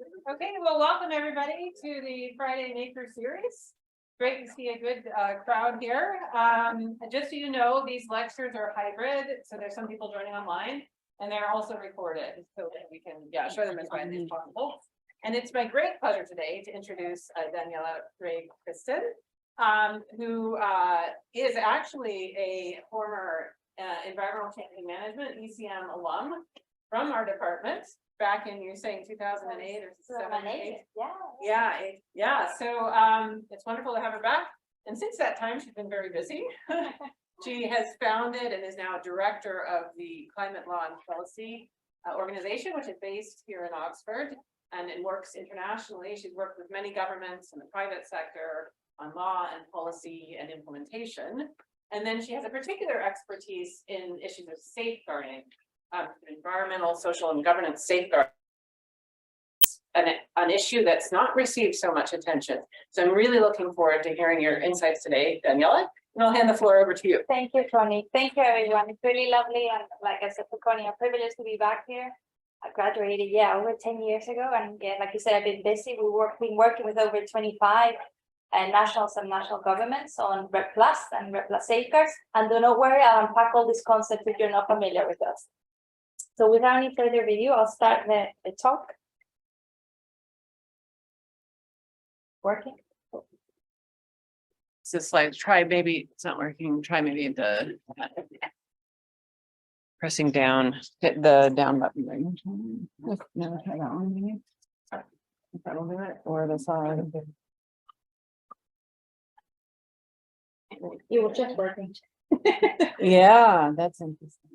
Okay, well, welcome everybody to the Friday Nature series. Great to see a good crowd here. Just so you know, these lectures are hybrid, so there's some people joining online, and they're also recorded, so that we can show them as widely as possible. And it's my great pleasure today to introduce Daniela Rey Christen, who is actually a former environmental change management (ECM) alum from our department. Back in, you're saying 2008 or 2008? Yeah. So it's wonderful to have her back. And since that time, she's been very busy. She has founded and is now director of the Climate Law and Policy organization, which is based here in Oxford, and it works internationally. She's worked with many governments in the private sector on law and policy and implementation. And then she has a particular expertise in issues of safeguarding. Environmental, social, and governance safeguards, an issue that's not received so much attention. So I'm really looking forward to hearing your insights today, Daniela, and I'll hand the floor over to you. Thank you, Connie. Thank you, everyone. It's really lovely, and like I said to Connie, a privilege to be back here. I graduated, over 10 years ago, and like you said, I've been busy. We've been working with over 25 national and subnational governments on REDD+ and REDD+ safeguards, and do not worry, I'll unpack all these concepts if you're not familiar with us. So without any further review, I'll start the talk. Working? So slide, try maybe, it's not working, try maybe the pressing down, hit the down button. Right? No, try that one maybe. That'll do it, or the side. You were just working. Yeah, that's interesting.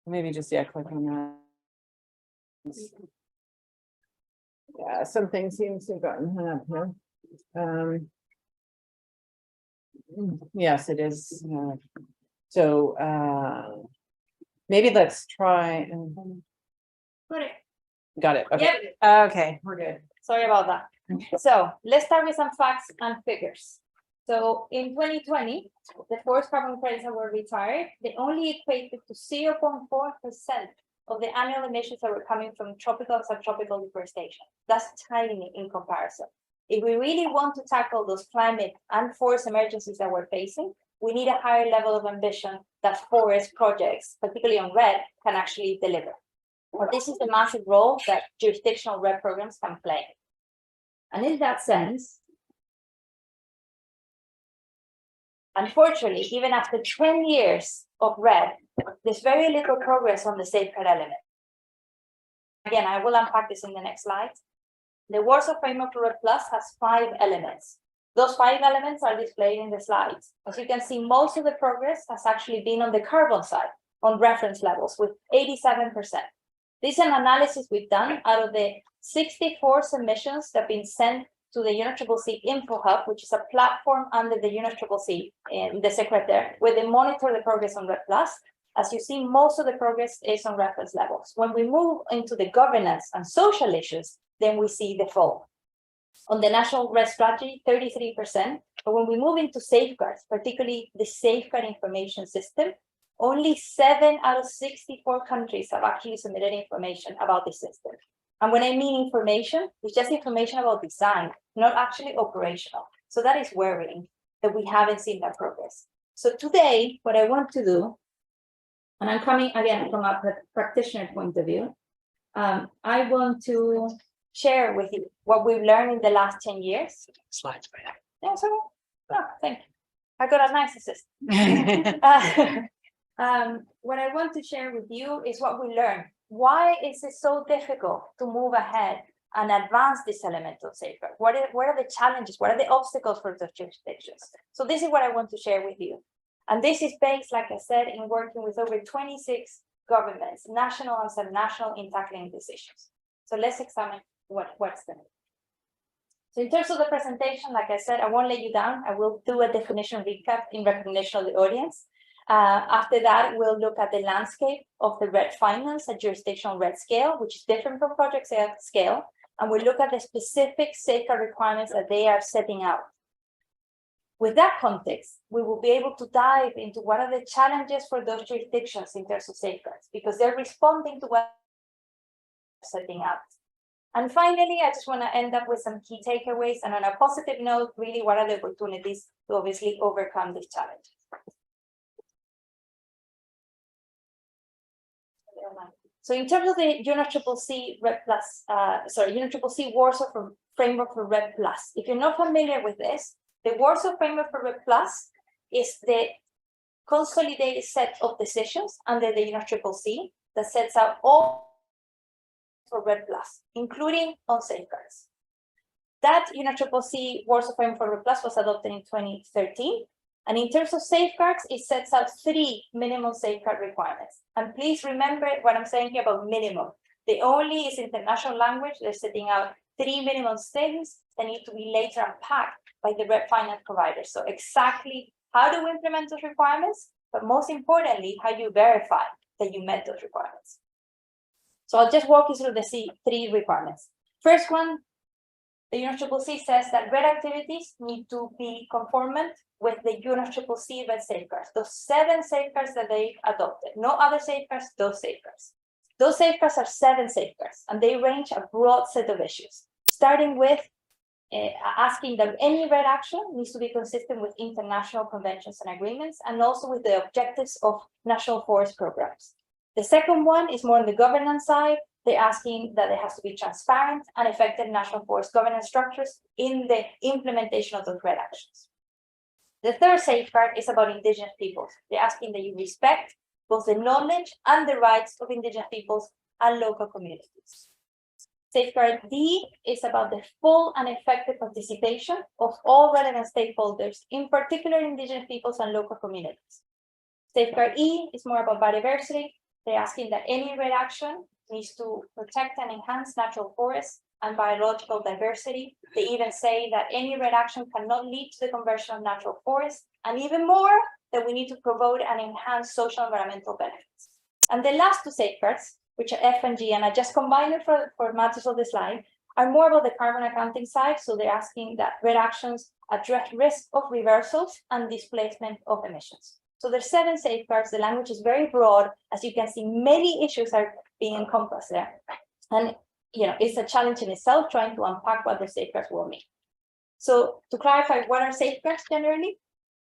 Maybe just click on that. Yeah, something seems to have gotten hung up here. Yes, it is. So maybe let's try and got it. Okay. Yep. Okay, we're good. Sorry about that. So let's start with some facts and figures. So in 2020, the forest carbon credits that were retired, they only equated to 0.4% of the annual emissions that were coming from tropical and subtropical deforestation. That's tiny in comparison. If we really want to tackle those climate and forest emergencies that we're facing, we need a higher level of ambition that forest projects, particularly on REDD, can actually deliver. Well, this is the massive role that jurisdictional REDD programs can play. And in that sense, unfortunately, even after 10 years of REDD, there's very little progress on the safeguard element. Again, I will unpack this in the next slide. The Warsaw Framework for REDD+ has 5 elements. Those 5 elements are displayed in the slides. As you can see, most of the progress has actually been on the carbon side, on reference levels, with 87%. This is an analysis we've done out of the 64 submissions that have been sent to the UNFCCC Info Hub, which is a platform under the UNFCCC in the Secretary, where they monitor the progress on REDD+. As you see, most of the progress is on reference levels. When we move into the governance and social issues, then we see the fall. On the National REDD Strategy, 33%. But when we move into safeguards, particularly the Safeguard Information System, only 7 out of 64 countries have actually submitted information about the system. And when I mean information, it's just information about design, not actually operational. So that is worrying that we haven't seen that progress. So today, what I want to do, and I'm coming again from a practitioner point of view, I want to share with you what we've learned in the last 10 years. Slides by that. Yeah, so, thank you. I got a nice assistant. What I want to share with you is what we learned. Why is it so difficult to move ahead and advance this element of safeguard? What are the challenges? What are the obstacles for those jurisdictions? So this is what I want to share with you. And this is based, like I said, in working with over 26 governments, national and subnational, in tackling these issues. So let's examine what's the. So in terms of the presentation, like I said, I won't let you down. I will do a definition recap in recognition of the audience. After that, we'll look at the landscape of the REDD finance at jurisdictional REDD scale, which is different from project scale, and we'll look at the specific safeguard requirements that they are setting out. With that context, we will be able to dive into what are the challenges for those jurisdictions in terms of safeguards, because they're responding to what setting out. And finally, I just want to end up with some key takeaways. And on a positive note, really, what are the opportunities to obviously overcome this challenge? So in terms of the UNFCCC REDD Plus, UNFCCC Warsaw Framework for REDD Plus, if you're not familiar with this, the Warsaw Framework for REDD Plus is the consolidated set of decisions under the UNFCCC that sets out all for REDD Plus, including on safeguards. That UNFCCC Warsaw Framework for REDD Plus was adopted in 2013. And in terms of safeguards, it sets out 3 minimum safeguard requirements. And please remember what I'm saying here about minimum. The only is international language. They're setting out 3 minimum things that need to be later unpacked by the REDD finance providers. So exactly how do we implement those requirements? But most importantly, how you verify that you met those requirements. So I'll just walk you through the 3 requirements. First one, the UNFCCC says that REDD activities need to be conformant with the UNFCCC REDD safeguards, those 7 safeguards that they adopted. No other safeguards, those safeguards. Those safeguards are 7 safeguards, and they range a broad set of issues, starting with asking that any REDD action needs to be consistent with international conventions and agreements, and also with the objectives of national forest programs. The second one is more on the governance side. They're asking that it has to be transparent and effective national forest governance structures in the implementation of those REDD actions. The third safeguard is about Indigenous peoples. They're asking that you respect both the knowledge and the rights of Indigenous peoples and local communities. Safeguard D is about the full and effective participation of all relevant stakeholders, in particular Indigenous peoples and local communities. Safeguard E is more about biodiversity. They're asking that any REDD action needs to protect and enhance natural forests and biological diversity. They even say that any REDD action cannot lead to the conversion of natural forests, and even more, that we need to promote and enhance social and environmental benefits. And the last 2 safeguards, which are F and G, and I just combined it for matters of the slide, are more about the carbon accounting side. So they're asking that REDD actions address risk of reversals and displacement of emissions. So there's 7 safeguards. The language is very broad. As you can see, many issues are being encompassed there. And it's a challenge in itself trying to unpack what the safeguards will mean. So to clarify, what are safeguards generally?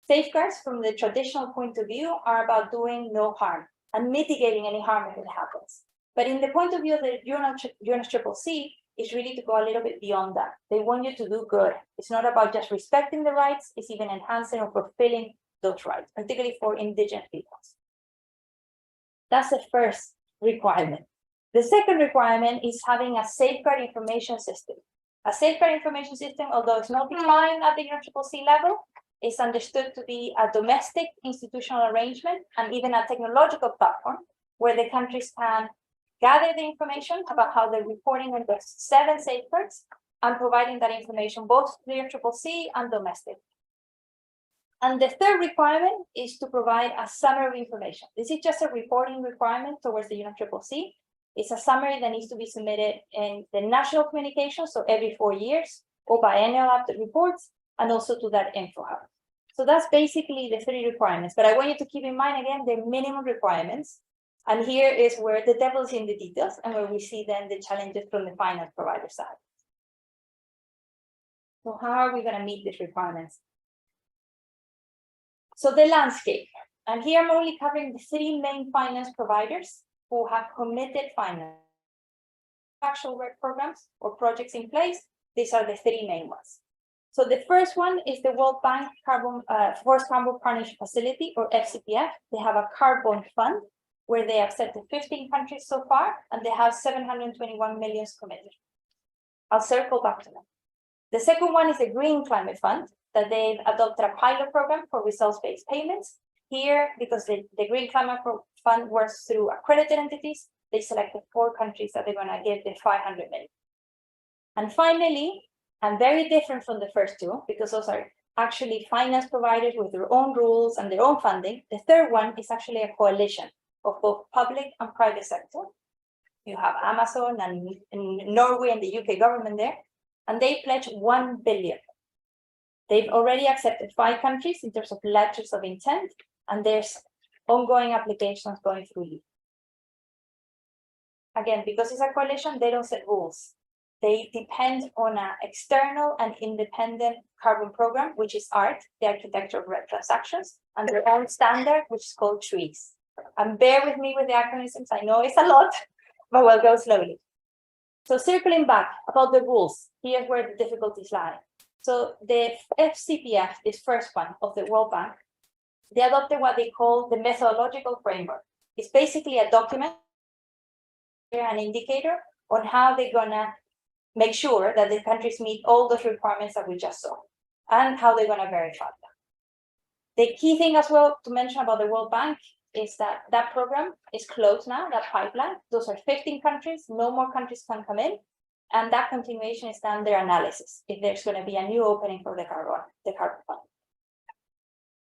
Safeguards from the traditional point of view are about doing no harm and mitigating any harm if it happens. But in the point of view of the UNFCCC, is really to go a little bit beyond that. They want you to do good. It's not about just respecting the rights, it's even enhancing or fulfilling those rights, particularly for Indigenous peoples. That's the first requirement. The second requirement is having a safeguard information system. A safeguard information system, although it's not defined at the UNFCCC level, is understood to be a domestic institutional arrangement and even a technological platform where the countries can gather the information about how they're reporting on the 7 safeguards and providing that information both to the UNFCCC and domestic. And the third requirement is to provide a summary of information. This is just a reporting requirement towards the UNFCCC. It's a summary that needs to be submitted in the national communication, so every 4 years, or biennial update reports, and also to that info hub. So that's basically the 3 requirements. But I want you to keep in mind, again, the minimum requirements. And here is where the devil's in the details and where we see then the challenges from the finance provider side. So how are we going to meet these requirements? So the landscape, and here I'm only covering the 3 main finance providers who have committed finance actual work programs or projects in place. These are the 3 main ones. So the first one is the World Bank Forest Carbon Partnership Facility, or FCPF. They have a carbon fund where they have accepted 15 countries so far, and they have 721 million committed. I'll circle back to them. The second one is the Green Climate Fund, that they've adopted a pilot program for results-based payments. Here, because the Green Climate Fund works through accredited entities, they selected 4 countries that they're going to give the 500 million. And finally, and very different from the first 2, because those are actually finance providers with their own rules and their own funding, the third one is actually a coalition of both public and private sector. You have Amazon and Norway and the UK government there, and they pledged 1 billion. They've already accepted 5 countries in terms of letters of intent, and there's ongoing applications going through. again, because it's a coalition, they don't set rules. They depend on an external and independent carbon program, which is ART, the Architecture of REDD Transactions, and their own standard, which is called TREES. And bear with me with the acronyms, I know it's a lot, but we'll go slowly. So circling back about the rules, here's where the difficulties lie. So the FCPF, this first one of the World Bank, they adopted what they call the methodological framework. It's basically a document, an indicator on how they're gonna make sure that the countries meet all those requirements that we just saw, and how they're gonna verify them. The key thing as well to mention about the World Bank is that that program is closed now, that pipeline. Those are 15 countries, no more countries can come in, and that continuation is done their analysis if there's going to be a new opening for the carbon fund.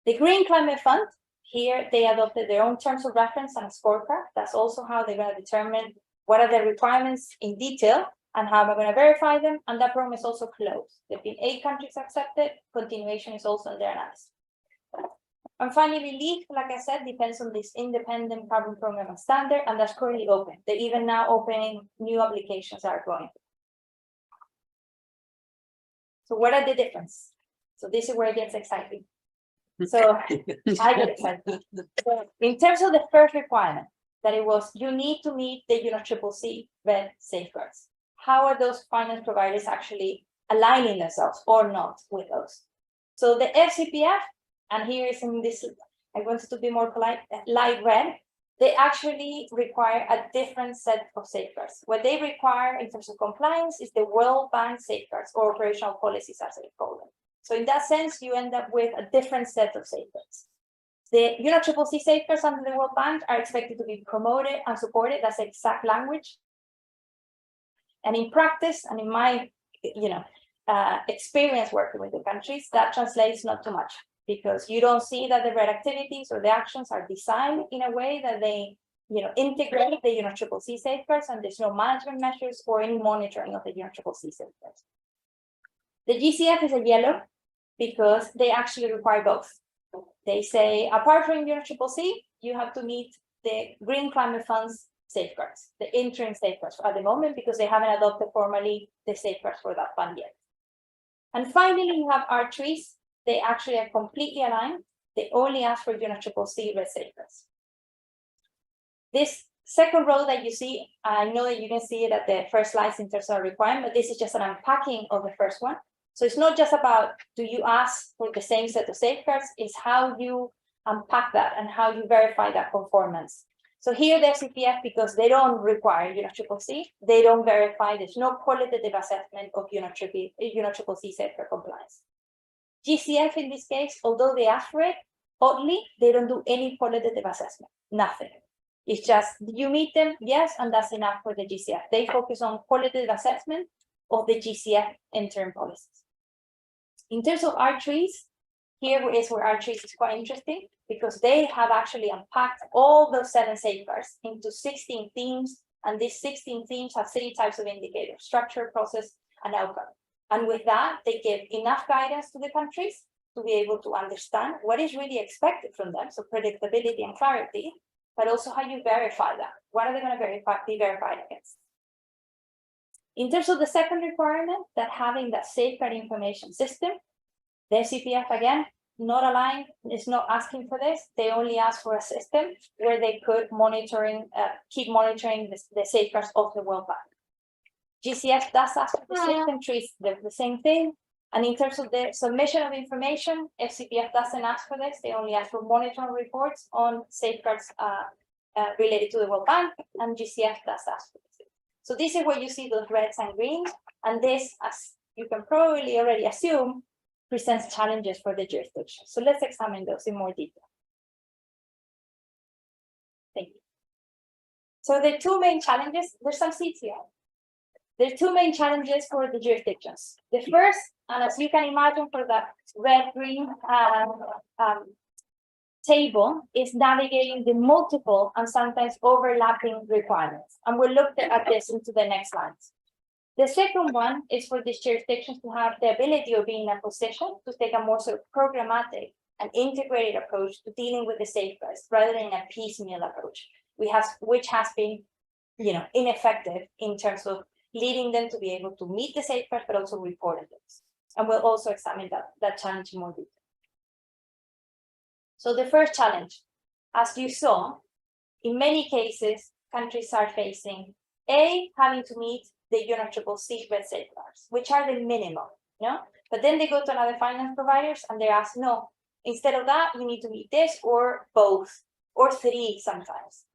The Green Climate Fund, here they adopted their own terms of reference and a scorecard. That's also how they're going to determine what are the requirements in detail and how we're going to verify them, and that program is also closed. There have been 8 countries accepted, continuation is also in their analysis. And finally, LEAF, like I said, depends on this independent carbon program and standard, and that's currently open. They're even now opening new applications that are going. So what are the differences? So this is where it gets exciting. So I get excited. So in terms of the first requirement, that it was, you need to meet the UNFCCC REDD safeguards. How are those finance providers actually aligning themselves or not with those? So the FCPF, and here is in this, I wanted to be more polite, light red, they actually require a different set of safeguards. What they require in terms of compliance is the World Bank safeguards or operational policies, as they call them. So in that sense, you end up with a different set of safeguards. The UNFCCC safeguards under the World Bank are expected to be promoted and supported. That's the exact language. And in practice, and in my experience working with the countries, that translates not too much, because you don't see that the REDD activities or the actions are designed in a way that they integrate the UNFCCC safeguards, and there's no management measures or any monitoring of the UNFCCC safeguards. The GCF is a yellow because they actually require both. They say, apart from UNFCCC, you have to meet the Green Climate Fund's safeguards, the interim safeguards at the moment, because they haven't adopted formally the safeguards for that fund yet. And finally, you have our trees. They actually are completely aligned. They only ask for UNFCCC REDD safeguards. This second row that you see, I know that you can see it at the first slides in terms of requirement, but this is just an unpacking of the first one. So it's not just about, do you ask for the same set of safeguards, it's how you unpack that and how you verify that conformance. So here the SCPF, because they don't require UNFCCC, they don't verify, there's no qualitative assessment of UNFCCC safeguard compliance. GCF in this case, although they ask for it, oddly, they don't do any qualitative assessment, nothing. It's just, you meet them, yes, and that's enough for the GCF. They focus on qualitative assessment of the GCF interim policies. In terms of our trees, here is where our trees is quite interesting, because they have actually unpacked all those 7 safeguards into 16 themes, and these 16 themes have 3 types of indicators: structure, process, and outcome. And with that, they give enough guidance to the countries to be able to understand what is really expected from them, so predictability and clarity, but also how you verify that. What are they going to be verified against? In terms of the second requirement, that having that safeguard information system, the SCPF, again, not aligned, is not asking for this. They only ask for a system where they could keep monitoring the safeguards of the World Bank. GCF does ask for the system, treats the same thing. And in terms of the submission of information, FCPF doesn't ask for this. They only ask for monitoring reports on safeguards related to the World Bank, and GCF does ask for this. So this is where you see those reds and greens, and this, as you can probably already assume, presents challenges for the jurisdiction. So let's examine those in more detail. Thank you. So the 2 main challenges, there's some seats here. There are 2 main challenges for the jurisdictions. The first, and as you can imagine for that red-green table, is navigating the multiple and sometimes overlapping requirements. And we'll look at this into the next slides. The second one is for these jurisdictions to have the ability of being in a position to take a more sort of programmatic and integrated approach to dealing with the safeguards rather than a piecemeal approach, which has been ineffective in terms of leading them to be able to meet the safeguards, but also reporting those. And we'll also examine that challenge in more detail. So the first challenge, as you saw, in many cases, countries are facing having to meet the UNFCCC REDD safeguards, which are the minimum, But then they go to another finance providers and they ask, no, instead of that, you need to meet this or both, or 3 sometimes.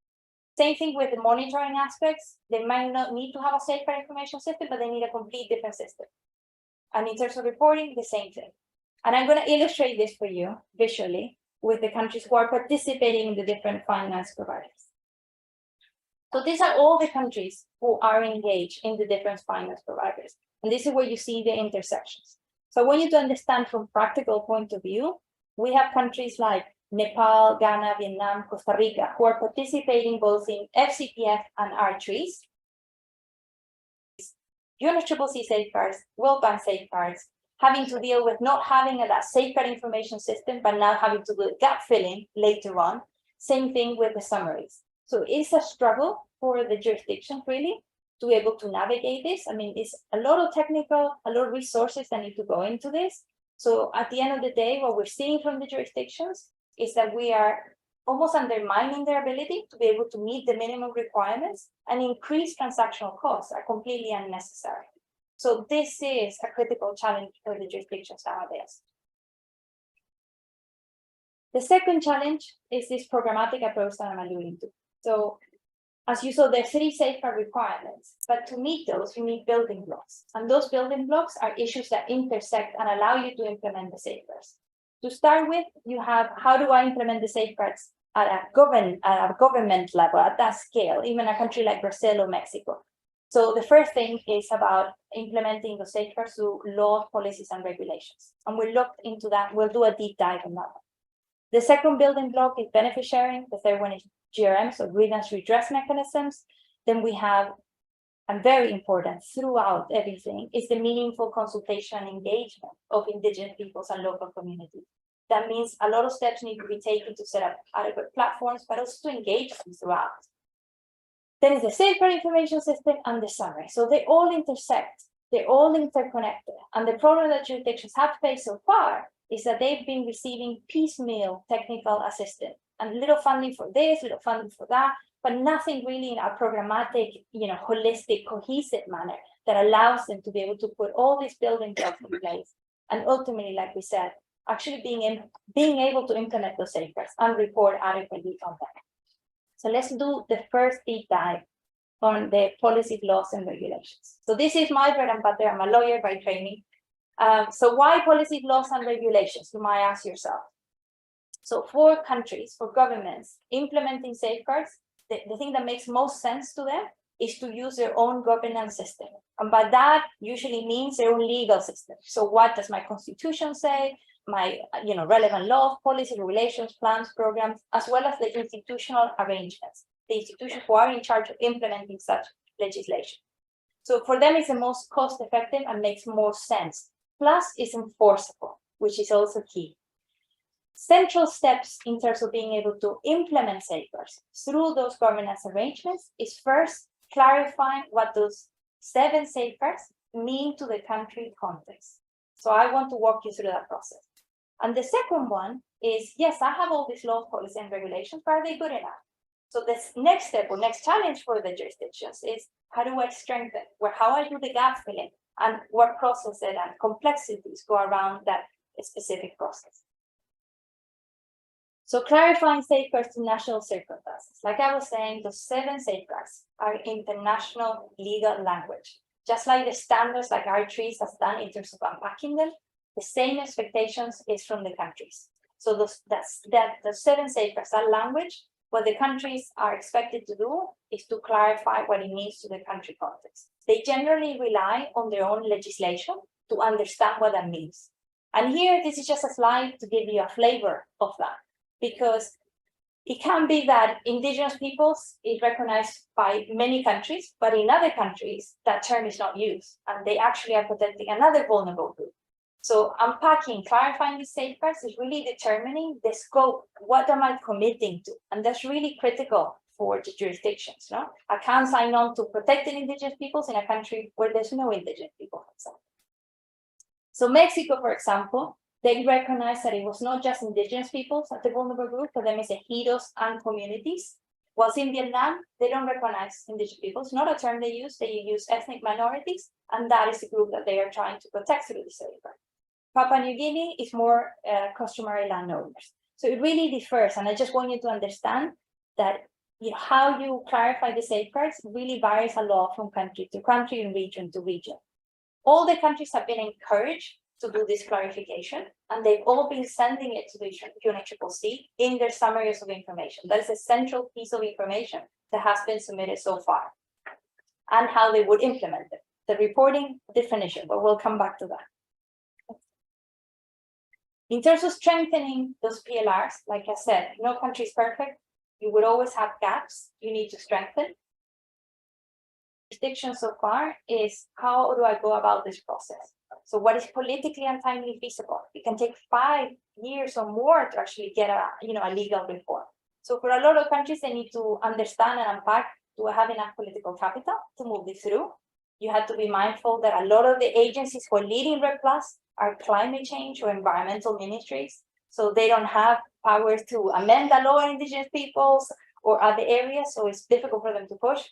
Same thing with the monitoring aspects. They might not need to have a safeguard information system, but they need a complete different system. And in terms of reporting, the same thing. And I'm going to illustrate this for you visually with the countries who are participating in the different finance providers. So these are all the countries who are engaged in the different finance providers. And this is where you see the intersections. So I want you to understand from practical point of view, we have countries like Nepal, Ghana, Vietnam, Costa Rica, who are participating both in FCPF and R3s, UNFCCC safeguards, World Bank safeguards, having to deal with not having that safeguard information system, but now having to do gap filling later on. Same thing with the summaries. So it's a struggle for the jurisdictions really to be able to navigate this. I mean, it's a lot of technical, a lot of resources that need to go into this. So at the end of the day, what we're seeing from the jurisdictions is that we are almost undermining their ability to be able to meet the minimum requirements, and increased transactional costs are completely unnecessary. So this is a critical challenge for the jurisdictions nowadays. The second challenge is this programmatic approach that I'm alluding to. So as you saw, there are 3 safeguard requirements, but to meet those, you need building blocks. And those building blocks are issues that intersect and allow you to implement the safeguards. To start with, you have, how do I implement the safeguards at a government level, at that scale, even a country like Brazil or Mexico? So the first thing is about implementing the safeguards through laws, policies, and regulations. And we looked into that. We'll do a deep dive on that one. The second building block is benefit sharing. The third one is GRM, so grievance redress mechanisms. Then we have, and very important throughout everything, is the meaningful consultation and engagement of indigenous peoples and local communities. That means a lot of steps need to be taken to set up adequate platforms, but also to engage them throughout. Then is the safeguard information system and the summary. So they all intersect, they're all interconnected. And the problem that jurisdictions have faced so far is that they've been receiving piecemeal technical assistance and little funding for this, little funding for that, but nothing really in a programmatic, holistic, cohesive manner that allows them to be able to put all these building blocks in place. And ultimately, like we said, actually being able to implement those safeguards and report adequately on them. So let's do the first deep dive on the policy, laws, and regulations. So this is my bread and butter. I'm a lawyer by training. So why policy, laws, and regulations, you might ask yourself. So for countries, for governments, implementing safeguards, the thing that makes most sense to them is to use their own governance system. And by that usually means their own legal system. So what does my constitution say? My relevant laws, policy, regulations, plans, programs, as well as the institutional arrangements, the institutions who are in charge of implementing such legislation. So for them, it's the most cost-effective and makes more sense. Plus, it's enforceable, which is also key. Central steps in terms of being able to implement safeguards through those governance arrangements is first clarifying what those 7 safeguards mean to the country context. So I want to walk you through that process. And the second one is, yes, I have all these laws, policies, and regulations, but are they good enough? So this next step or next challenge for the jurisdictions is, how do I strengthen? How I do the gap filling, and what processes and complexities go around that specific process. So clarifying safeguards to national circumstances. Like I was saying, the 7 safeguards are international legal language. Just like the standards like R3s has done in terms of unpacking them, the same expectations is from the countries. So the 7 safeguards are language. What the countries are expected to do is to clarify what it means to the country context. They generally rely on their own legislation to understand what that means. And here, this is just a slide to give you a flavor of that, because it can be that indigenous peoples is recognized by many countries, but in other countries, that term is not used, and they actually are protecting another vulnerable group. So unpacking, clarifying the safeguards is really determining the scope. What am I committing to? And that's really critical for the jurisdictions. No, I can't sign on to protecting indigenous peoples in a country where there's no indigenous people, for example. So Mexico, for example, they recognized that it was not just indigenous peoples at the vulnerable group, for them it's ejidos and communities. Whilst in Vietnam, they don't recognize indigenous peoples, not a term they use ethnic minorities, and that is the group that they are trying to protect through the safeguard. Papua New Guinea is more customary landowners. So it really differs, and I just want you to understand that how you clarify the safeguards really varies a lot from country to country and region to region. All the countries have been encouraged to do this clarification, and they've all been sending it to the UNFCCC in their summaries of information. That is a central piece of information that has been submitted so far, and how they would implement it. The reporting definition, but we'll come back to that. In terms of strengthening those PLRs, like I said, no country is perfect. You would always have gaps you need to strengthen. Jurisdiction so far is, how do I go about this process? So what is politically and timely feasible? It can take 5 years or more to actually get a legal reform. So for a lot of countries, they need to understand and unpack, do I have enough political capital to move this through? You have to be mindful that a lot of the agencies who are leading REDD+ are climate change or environmental ministries. So they don't have powers to amend the law on indigenous peoples or other areas. So it's difficult for them to push.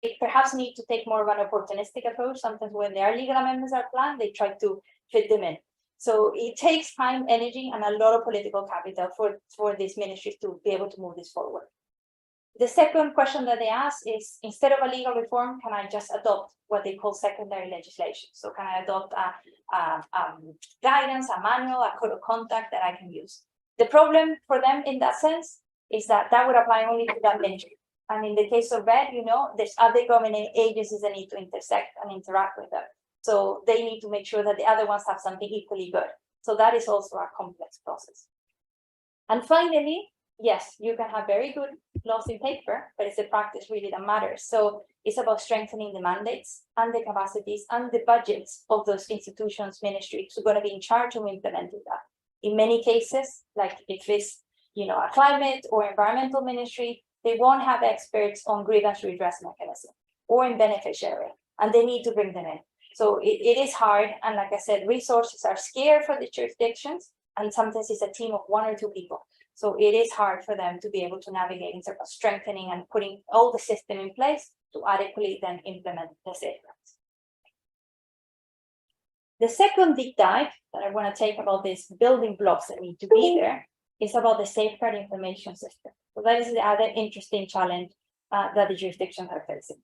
They perhaps need to take more of an opportunistic approach. Sometimes when their legal amendments are planned, they try to fit them in. So it takes time, energy, and a lot of political capital for these ministries to be able to move this forward. The second question that they ask is, instead of a legal reform, can I just adopt what they call secondary legislation? So can I adopt a guidance, a manual, a code of conduct that I can use? The problem for them in that sense is that would apply only to that ministry. And in the case of REDD, there's other government agencies that need to intersect and interact with them. So they need to make sure that the other ones have something equally good. So that is also a complex process. And finally, yes, you can have very good laws in paper, but it's the practice really that matters. So it's about strengthening the mandates and the capacities and the budgets of those institutions, ministries who are going to be in charge of implementing that. In many cases, like if it's a climate or environmental ministry, they won't have experts on grievance redress mechanism or in benefit sharing, and they need to bring them in. So it is hard, and like I said, resources are scarce for the jurisdictions, and sometimes it's a team of 1 or 2 people. So it is hard for them to be able to navigate in terms of strengthening and putting all the system in place to adequately then implement the safeguards. The second deep dive that I want to take about these building blocks that need to be there is about the safeguard information system. So that is the other interesting challenge that the jurisdictions are facing.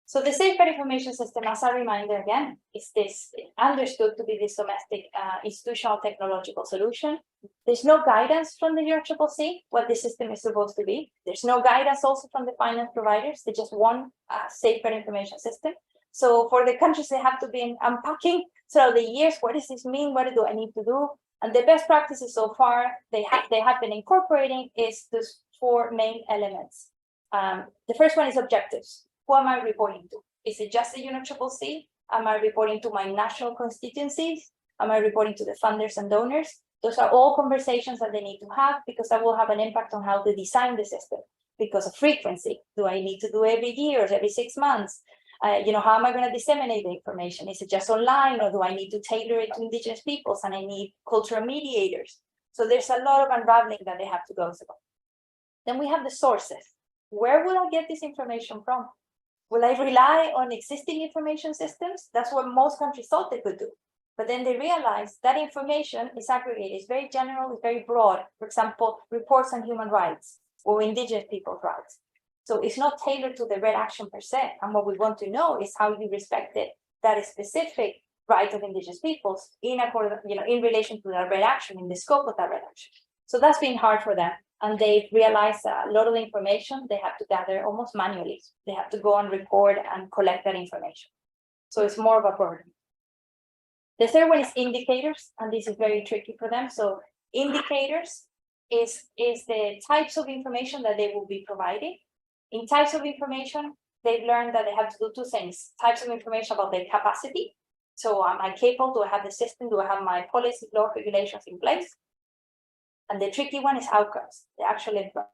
So the safeguard information system, as a reminder again, is this understood to be this domestic institutional technological solution. There's no guidance from the UNFCCC what the system is supposed to be. There's no guidance also from the finance providers. They just want a safeguard information system. So for the countries, they have to be unpacking throughout the years. What does this mean? What do I need to do? And the best practices so far they have been incorporating is those 4 main elements. The first one is objectives. Who am I reporting to? Is it just the UNFCCC? Am I reporting to my national constituencies? Am I reporting to the funders and donors? Those are all conversations that they need to have, because that will have an impact on how to design the system. Because of frequency, do I need to do every year or every 6 months? How am I going to disseminate the information? Is it just online, or do I need to tailor it to indigenous peoples and I need cultural mediators? So there's a lot of unraveling that they have to go through. Then we have the sources. Where will I get this information from? Will I rely on existing information systems? That's what most countries thought they could do. But then they realized that information is aggregated, it's very general, it's very broad. For example, reports on human rights or indigenous people's rights. So it's not tailored to the REDD action per se. And what we want to know is how you respected that specific right of indigenous peoples in relation to that REDD action, in the scope of that REDD action. So that's been hard for them. And they've realized that a lot of the information they have to gather almost manually. They have to go and record and collect that information. So it's more of a burden. The third one is indicators, and this is very tricky for them. So indicators is the types of information that they will be providing. In types of information, they've learned that they have to do 2 things. Types of information about their capacity. So am I capable? Do I have the system? Do I have my policy, law, regulations in place? And the tricky one is outcomes, the actual impact.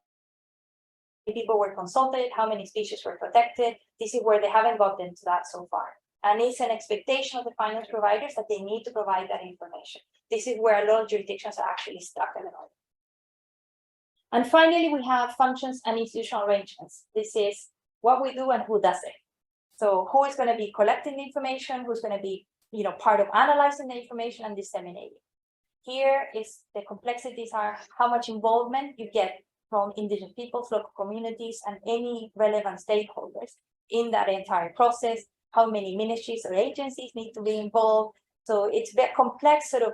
People were consulted, how many species were protected. This is where they haven't gotten to that so far. And it's an expectation of the finance providers that they need to provide that information. This is where a lot of jurisdictions are actually stuck at the moment. And finally, we have functions and institutional arrangements. This is what we do and who does it. So who is going to be collecting the information, who's going to be, part of analyzing the information and disseminating. Here is the complexities are how much involvement you get from indigenous peoples, local communities, and any relevant stakeholders in that entire process, how many ministries or agencies need to be involved. So it's very complex sort of,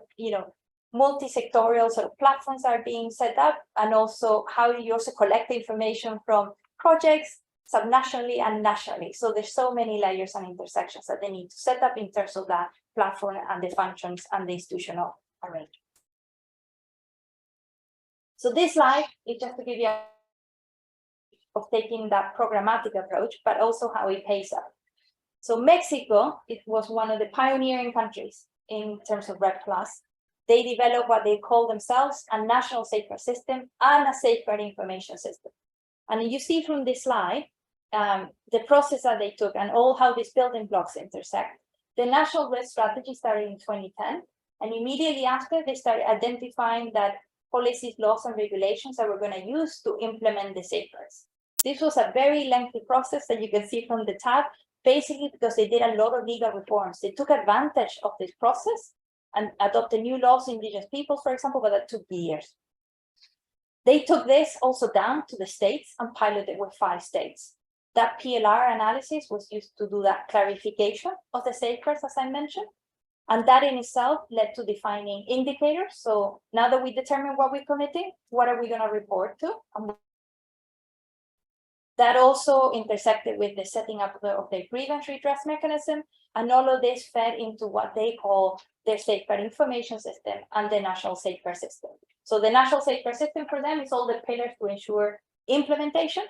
multi-sectorial sort of platforms are being set up, and also how you also collect information from projects subnationally and nationally. So there's so many layers and intersections that they need to set up in terms of that platform and the functions and the institutional arrangement. So this slide is just to give you of taking that programmatic approach, but also how it pays up. So Mexico, it was one of the pioneering countries in terms of REDD+. They developed what they call themselves a national safeguard system and a safeguard information system. And you see from this slide, the process that they took and all how these building blocks intersect. The national REDD strategy started in 2010, and immediately after they started identifying that policies, laws, and regulations that we're going to use to implement the safeguards. This was a very lengthy process that you can see from the tab, basically because they did a lot of legal reforms. They took advantage of this process and adopted new laws in indigenous peoples, for example, but that took years. They took this also down to the states and piloted with 5 states. That PLR analysis was used to do that clarification of the safeguards, as I mentioned. And that in itself led to defining indicators. So now that we determine what we're committing, what are we going to report to? That also intersected with the setting up of the grievance redress mechanism. And all of this fed into what they call their safeguard information system and the national safeguard system. So the national safeguard system for them is all the pillars to ensure implementation.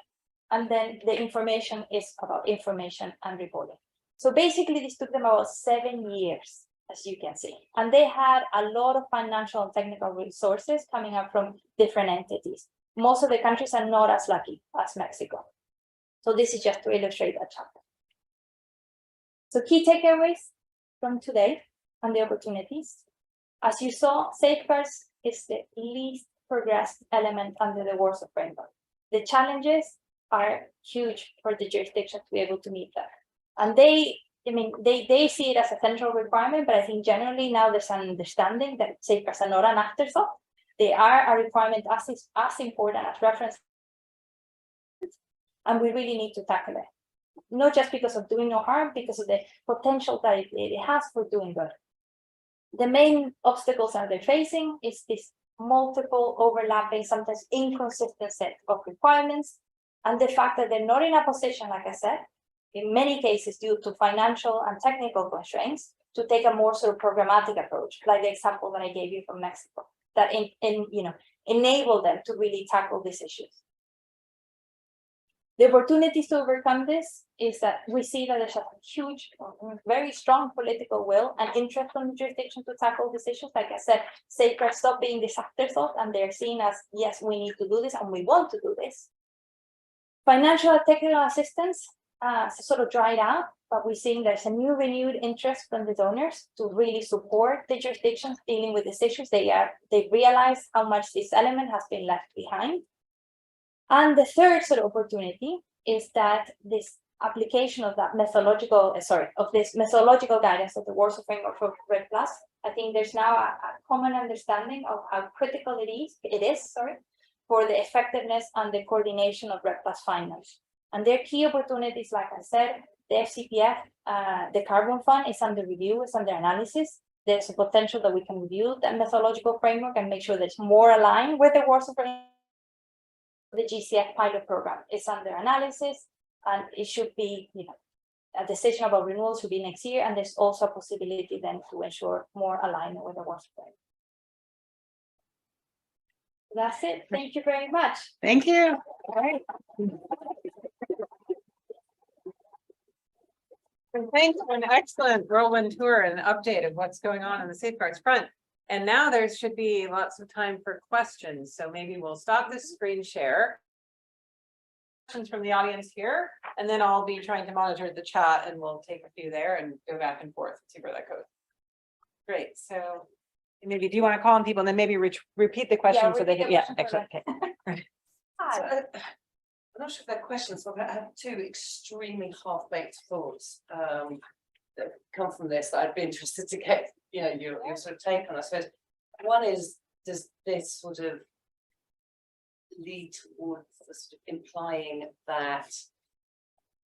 And then the information is about information and reporting. So basically, this took them about 7 years, as you can see. And they had a lot of financial and technical resources coming up from different entities. Most of the countries are not as lucky as Mexico. So this is just to illustrate that chapter. So key takeaways from today and the opportunities. As you saw, safeguards is the least progressed element under the Warsaw Framework. The challenges are huge for the jurisdiction to be able to meet that. And they see it as a central requirement, but I think generally now there's an understanding that safeguards are not an afterthought. They are a requirement as important as reference. And we really need to tackle it. Not just because of doing no harm, because of the potential that it has for doing good. The main obstacles that they're facing is this multiple overlapping, sometimes inconsistent set of requirements, and the fact that they're not in a position, like I said, in many cases due to financial and technical constraints, to take a more sort of programmatic approach, like the example that I gave you from Mexico, that enable them to really tackle these issues. The opportunities to overcome this is that we see that there's a huge, very strong political will and interest from the jurisdiction to tackle these issues. Like I said, safeguards stop being this afterthought, and they're seen as, yes, we need to do this and we want to do this. Financial and technical assistance sort of dried out, but we're seeing there's a new renewed interest from the donors to really support the jurisdictions dealing with these issues. They realize how much this element has been left behind. And the third sort of opportunity is that this application of that methodological, methodological guidance of the Warsaw Framework for REDD+, I think there's now a common understanding of how critical it is for the effectiveness and the coordination of REDD+ finance. And their key opportunities, like I said, the FCPF, the carbon fund is under review, is under analysis. There's a potential that we can review that methodological framework and make sure that it's more aligned with the Warsaw Framework. The GCF pilot program is under analysis, and it should be, a decision about renewal should be next year. And there's also a possibility then to ensure more alignment with the Warsaw Framework. That's it. Thank you very much. Thank you. All right. And thanks for an excellent whirlwind tour and update of what's going on the safeguards front. And now there should be lots of time for questions. So maybe we'll stop this screen share. Questions from the audience here, and then I'll be trying to monitor the chat and we'll take a few there and go back and forth and see where that goes. Great. So maybe do you want to call on people and then maybe repeat the question so they can, yeah, excellent. Okay. So, I'm not sure if they're questions, but I have two extremely half-baked thoughts that come from this that I'd be interested to get, your sort of take on. I suppose one is, does this sort of lead towards sort of implying that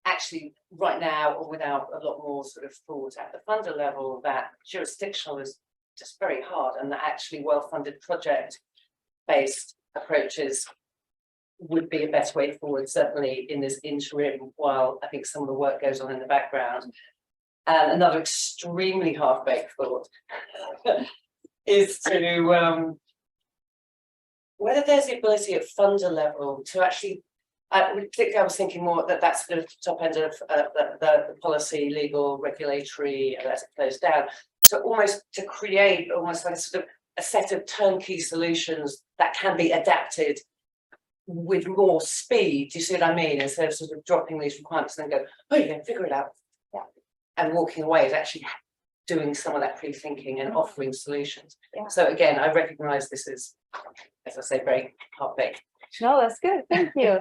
actually right now, or without a lot more sort of thought at the funder level, that jurisdictional is just very hard, and that actually well-funded project-based approaches would be a better way forward, certainly in this interim, while I think some of the work goes on in the background. And another extremely half-baked thought is to whether there's the ability at funder level to actually, particularly I was thinking more that that's the top end of the policy, legal, regulatory, as it flows down. So almost to create almost like a sort of a set of turnkey solutions that can be adapted with more speed. Do you see what I mean? Instead of sort of dropping these requirements and then go, oh, you can figure it out. Yeah. And walking away is actually doing some of that pre-thinking and offering solutions. Yeah. So again, I recognise this is, as I say, very half-baked. No, that's good. Thank you.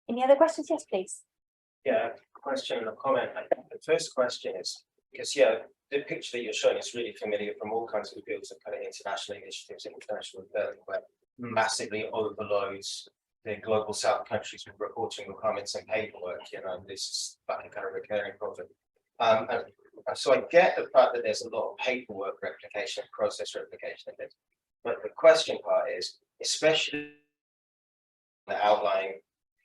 Any other questions? Yes, please. Yeah, question and a comment. The first question is, because the picture that you're showing is really familiar from all kinds of fields of kind of international initiatives, international development, where massively overloads the global south countries with reporting requirements and paperwork. This is like a kind of recurring problem. And so I get the fact that there's a lot of paperwork replication, process replication of it. But the question part is, especially the outlining,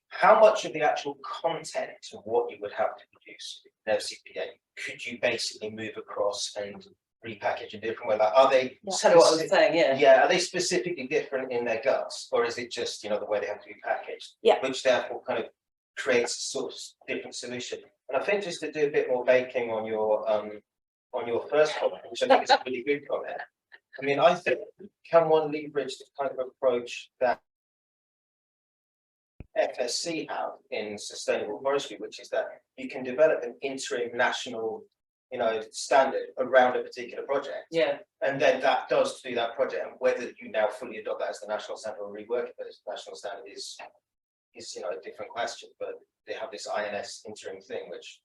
how much of the actual content of what you would have to produce in FCPF could you basically move across and repackage in different way? Like, are they? So what I was saying, yeah. Are they specifically different in their guts, or is it just the way they have to be packaged? Yeah. Which therefore kind of creates a sort of different solution. And I think just to do a bit more baking on your first comment, which I think is a really good comment. I mean, I think can one leverage the kind of approach that FSC have in sustainable forestry, which is that you can develop an interim national, standard around a particular project. Yeah. And then that does do that project, and whether you now fully adopt that as the national standard or rework it as the national standard is a different question. But they have this INS interim thing, which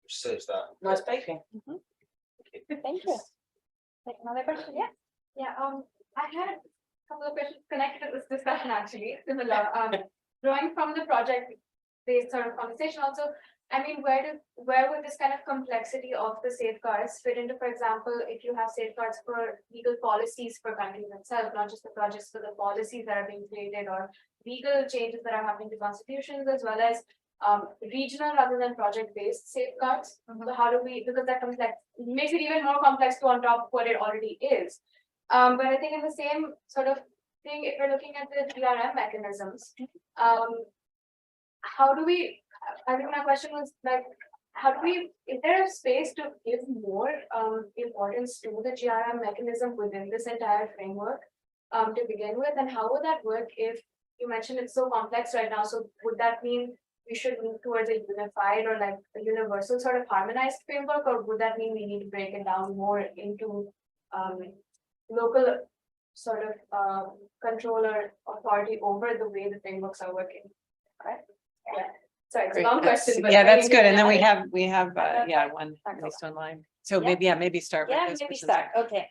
serves that. Nice baking. Mm-hmm. Thank you. Take another question. Yeah. Yeah. I had a couple of questions connected to this discussion, actually, similar. Drawing from the project-based sort of conversation also, I mean, where would this kind of complexity of the safeguards fit into, for example, if you have safeguards for legal policies for countries themselves, not just the projects, but the policies that are being created, or legal changes that are happening to constitutions, as well as regional rather than project-based safeguards. Mm-hmm. So how do we, because that makes it even more complex to on top of what it already is. But I think in the same sort of thing, if we're looking at the DRM mechanisms, how do we, I think my question was like, how do we, is there a space to give more importance to the GRM mechanism within this entire framework to begin with? And how would that work if you mentioned it's so complex right now? So would that mean we should move towards a unified or like a universal sort of harmonized framework, or would that mean we need to break it down more into local sort of controller authority over the way the frameworks are working? Right? Yeah. Sorry, it's a long question. But yeah, that's good. And then we have one at least online. So maybe start with this. Maybe start. Okay.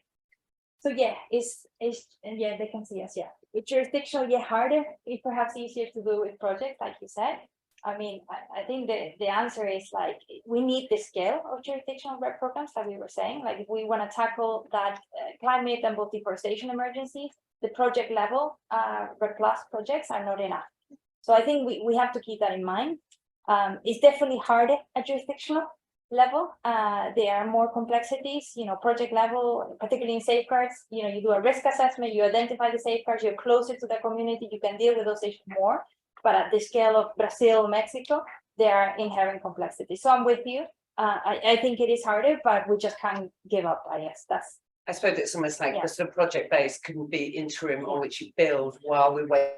So it's they can see us. With jurisdictional, harder. It's perhaps easier to do with projects, like you said. I mean, I think the answer is like we need the scale of jurisdictional REDD programs that we were saying. Like if we want to tackle that climate and both deforestation emergencies, the project level REDD plus projects are not enough. So I think we have to keep that in mind. It's definitely harder at jurisdictional level. There are more complexities, project level, particularly in safeguards. You do a risk assessment, you identify the safeguards, you're closer to the community, you can deal with those issues more. But at the scale of Brazil, Mexico, there are inherent complexities. So I'm with you. I think it is harder, but we just can't give up, I guess, that's. I suppose it's almost like Yeah. the sort of project base can be interim on which you build while we wait.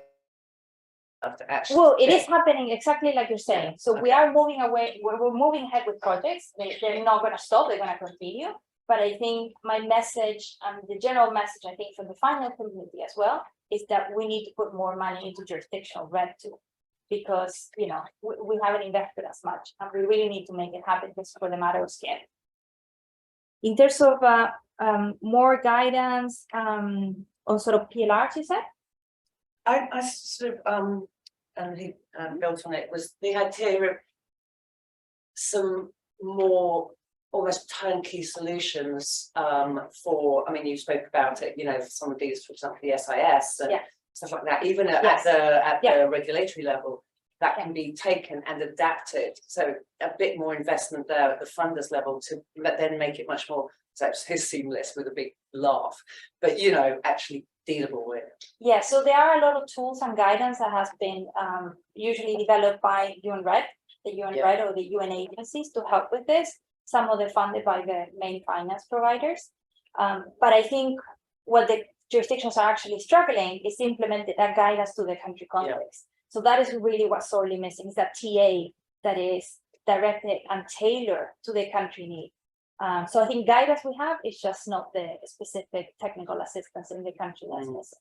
To actually. Well, it is happening exactly like you're saying. So we are moving away, we're moving ahead with projects. They're not going to stop, they're going to continue. But I think my message and the general message, I think, from the finance community as well, is that we need to put more money into jurisdictional REDD too. Because, you know, we haven't invested as much and we really need to make it happen just for the matter of scale. In terms of more guidance on sort of PLRs, you said? I sort of, and he built on it, was the idea of some more almost turnkey solutions for, I mean, you spoke about it, you know, for some of these, for example, the SIS and stuff like that, even at the regulatory level, that can be taken and adapted. So a bit more investment there at the funders level to then make it much more seamless with a big laugh, but you know, actually dealable with. Yeah, so there are a lot of tools and guidance that has been usually developed by UNRED, the UNRED or the UN agencies to help with this. Some of them funded by the main finance providers. But I think what the jurisdictions are actually struggling is implementing that guidance to the country context. So that is really what's sorely missing, is that TA that is directed and tailored to the country need. So I think guidance we have is just not the specific technical assistance in the country that's missing.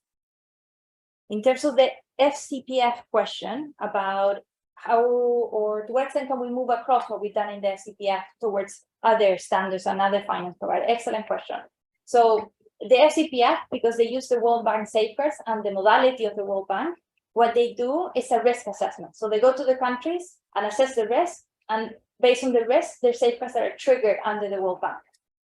In terms of the FCPF question about how or to what extent can we move across what we've done in the FCPF towards other standards and other finance providers? Excellent question. So the FCPF, because they use the World Bank safeguards and the modality of the World Bank, what they do is a risk assessment. So they go to the countries and assess the risk, and based on the risk, there's safeguards that are triggered under the World Bank.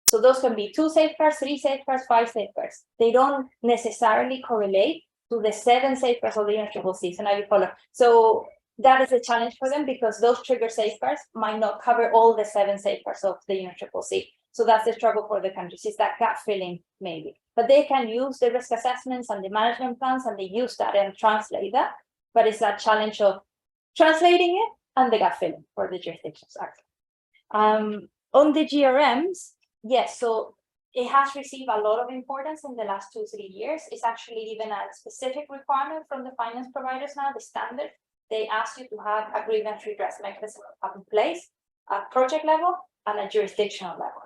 So those can be 2 safeguards, 3 safeguards, 5 safeguards. They don't necessarily correlate to the 7 safeguards of the UNFCCC. So now you follow. So that is a challenge for them because those trigger safeguards might not cover all the 7 safeguards of the UNFCCC. So that's the struggle for the countries, is that gap filling maybe. But they can use the risk assessments and the management plans, and they use that and translate that. But it's that challenge of translating it and the gap filling for the jurisdictions. On the GRMs, yes, so it has received a lot of importance in the last 2-3 years. It's actually even a specific requirement from the finance providers now, the standard. They ask you to have a grievance redress mechanism up in place at project level and at jurisdictional level.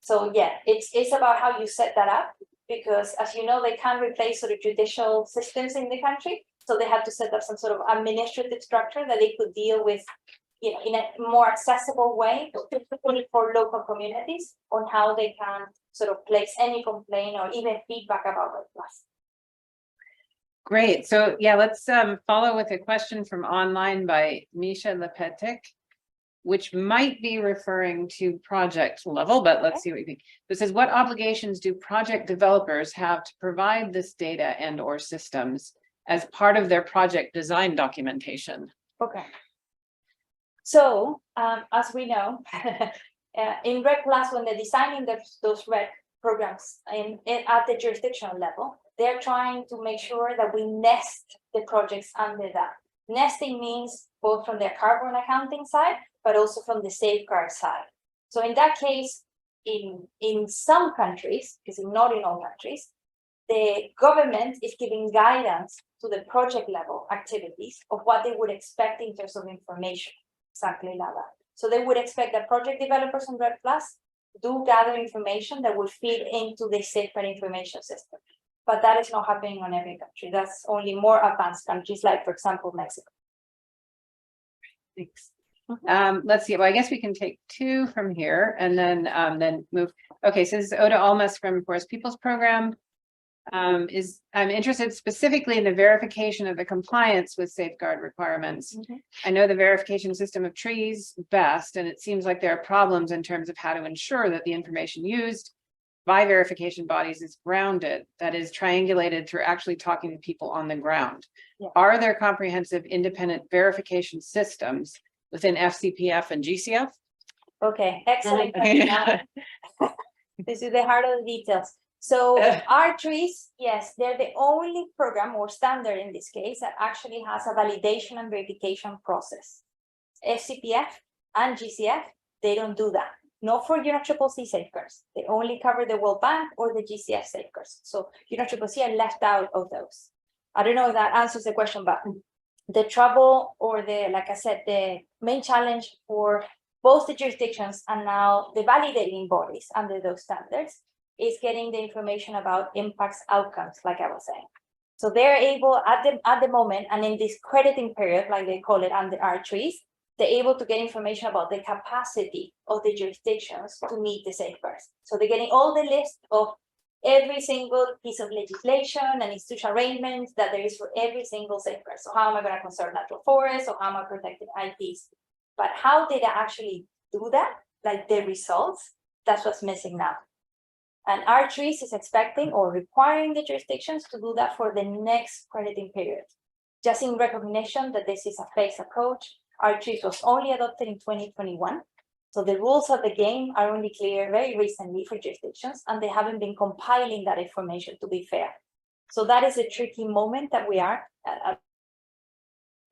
So yeah, it's about how you set that up, because as you know, they can't replace sort of judicial systems in the country. So they have to set up some sort of administrative structure that they could deal with, you know, in a more accessible way for local communities on how they can sort of place any complaint or even feedback about the plus. Great. So yeah, let's follow with a question from online by Misha Lepetic, which might be referring to project level, but let's see what you think. It says, what obligations do project developers have to provide this data and or systems as part of their project design documentation? Okay. So as we know, in REDD Plus, when they're designing those REDD programs at the jurisdictional level, they're trying to make sure that we nest the projects under that. Nesting means both from their carbon accounting side, but also from the safeguard side. So in that case, in some countries, because not in all countries, the government is giving guidance to the project level activities of what they would expect in terms of information, exactly like that. So they would expect that project developers on REDD Plus do gather information that will feed into the safeguard information system. But that is not happening on every country. That's only more advanced countries, like, for example, Mexico. Thanks. Let's see. Well, I guess we can take 2 from here and then move. Okay, so this is Oda Almas from Forest Peoples Program. I'm interested specifically in the verification of the compliance with safeguard requirements. I know the verification system of trees best, and it seems like there are problems in terms of how to ensure that the information used by verification bodies is grounded, that is triangulated through actually talking to people on the ground. Yeah. Are there comprehensive independent verification systems within FCPF and GCF? Okay, excellent. This is the heart of the details. So our trees, yes, they're the only program or standard in this case that actually has a validation and verification process. FCPF and GCF they don't do that. Not for UNFCCC safeguards. They only cover the World Bank or the GCF safeguards. So UNFCCC are left out of those. I don't know if that answers the question, but the trouble or like I said, the main challenge for both the jurisdictions and now the validating bodies under those standards is getting the information about impacts outcomes, like I was saying. So they're able at the moment, and in this crediting period, like they call it under R3s, they're able to get information about the capacity of the jurisdictions to meet the safeguards. So they're getting all the list of every single piece of legislation and institutional arrangements that there is for every single safeguard. So how am I going to conserve natural forests, or how am I protecting IPs? But how did I actually do that? Like the results, that's what's missing now. And R3s is expecting or requiring the jurisdictions to do that for the next crediting period. Just in recognition that this is a phased approach, R3s was only adopted in 2021. So the rules of the game are only clear very recently for jurisdictions, and they haven't been compiling that information to be fair. So that is a tricky moment that we are at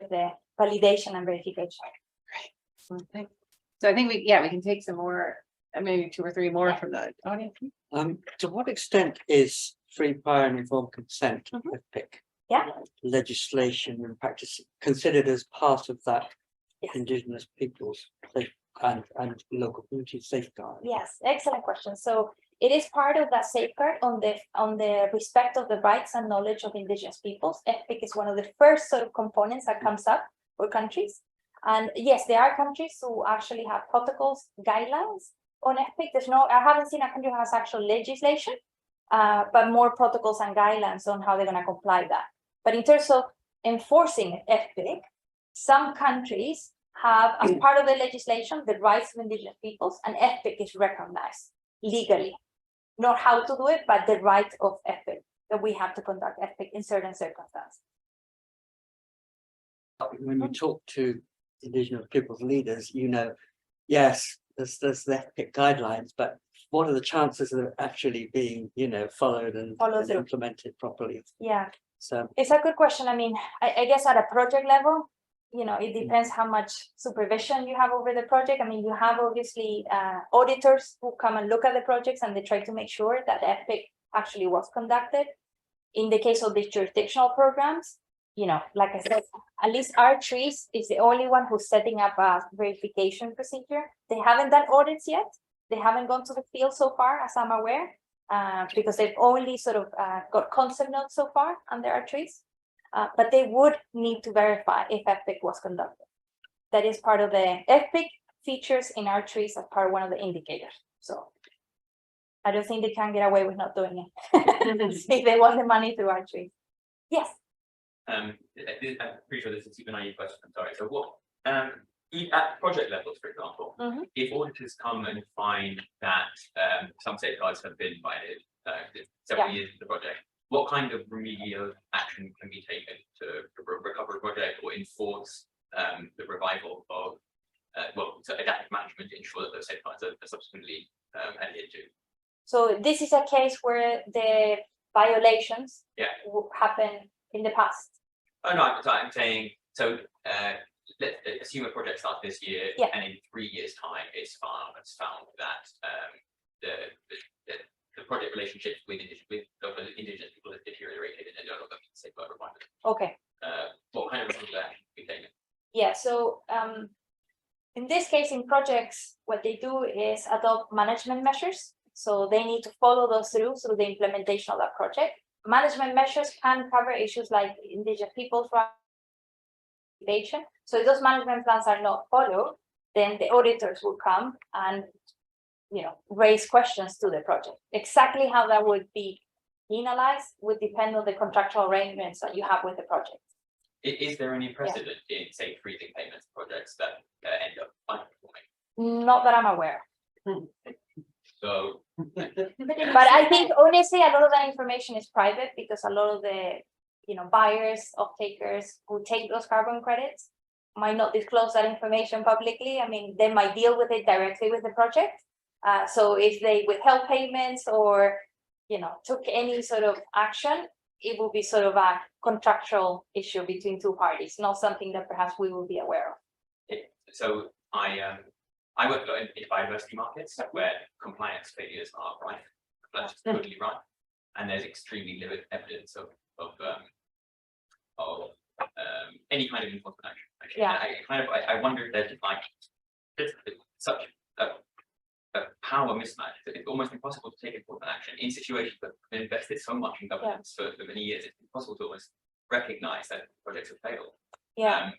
the validation and verification. Okay. So I think we can take some more, maybe 2 or 3 more from the audience. To what extent is free, prior and informed consent FPIC legislation and practice considered as part of that Indigenous peoples and local community safeguard? Yes, excellent question. So it is part of that safeguard on the respect of the rights and knowledge of Indigenous peoples. FPIC is one of the first sort of components that comes up for countries. And yes, there are countries who actually have protocols, guidelines on FPIC. I haven't seen a country who has actual legislation, but more protocols and guidelines on how they're going to comply that. But in terms of enforcing FPIC, some countries have, as part of the legislation, the rights of Indigenous peoples, and FPIC is recognized legally. Not how to do it, but the right of FPIC, that we have to conduct FPIC in certain circumstances. When you talk to Indigenous peoples leaders, yes, there's the FPIC guidelines, but what are the chances of actually being, followed and implemented properly? Yeah, so it's a good question. I mean, I guess at a project level, it depends how much supervision you have over the project. I mean, you have obviously auditors who come and look at the projects, and they try to make sure that FPIC actually was conducted. In the case of these jurisdictional programs, like I said, at least R3s is the only one who's setting up a verification procedure. They haven't done audits yet. They haven't gone to the field so far, as I'm aware, because they've only sort of got concept notes so far under R3s. But they would need to verify if FPIC was conducted. That is part of the FPIC features in R3s as part of one of the indicators. So I don't think they can get away with not doing it if they want the money through R3s. Yes. I'm pretty sure this is a super naive question. I'm sorry. So what, at project levels, for example, if auditors come and find that some safeguards have been violated several years into the project, what kind of remedial action can be taken to recover a project or enforce the revival of, adaptive management to ensure that those safeguards are subsequently adhered to? So this is a case where the violations happen in the past. Oh no, I'm saying, so let's assume a project starts this year, and in 3 years' time, it's found that the project relationships with local Indigenous people has deteriorated and no longer meet safeguard requirements. Okay. What kind of action can be taken? Yeah, so in this case, in projects, what they do is adopt management measures. So they need to follow those through the implementation of that project. Management measures can cover issues like Indigenous people's rights. So if those management plans are not followed, then the auditors will come and raise questions to the project. Exactly how that would be penalized would depend on the contractual arrangements that you have with the project. Is there any precedent in, say, freezing payments projects that end up underperforming? Not that I'm aware. So, but I think honestly, a lot of that information is private because a lot of the buyers, off-takers who take those carbon credits might not disclose that information publicly. I mean, they might deal with it directly with the project. So if they withheld payments or took any sort of action, it will be sort of a contractual issue between two parties, not something that perhaps we will be aware of. So I I work a lot in biodiversity markets where compliance failures are rife. That's just totally right. And there's extremely limited evidence of any kind of enforcement action. Actually. Yeah. And I wonder if there's like such a power mismatch that it's almost impossible to take enforcement action in situations that have invested so much in governance for many years. It's impossible to almost recognize that projects have failed. Yeah.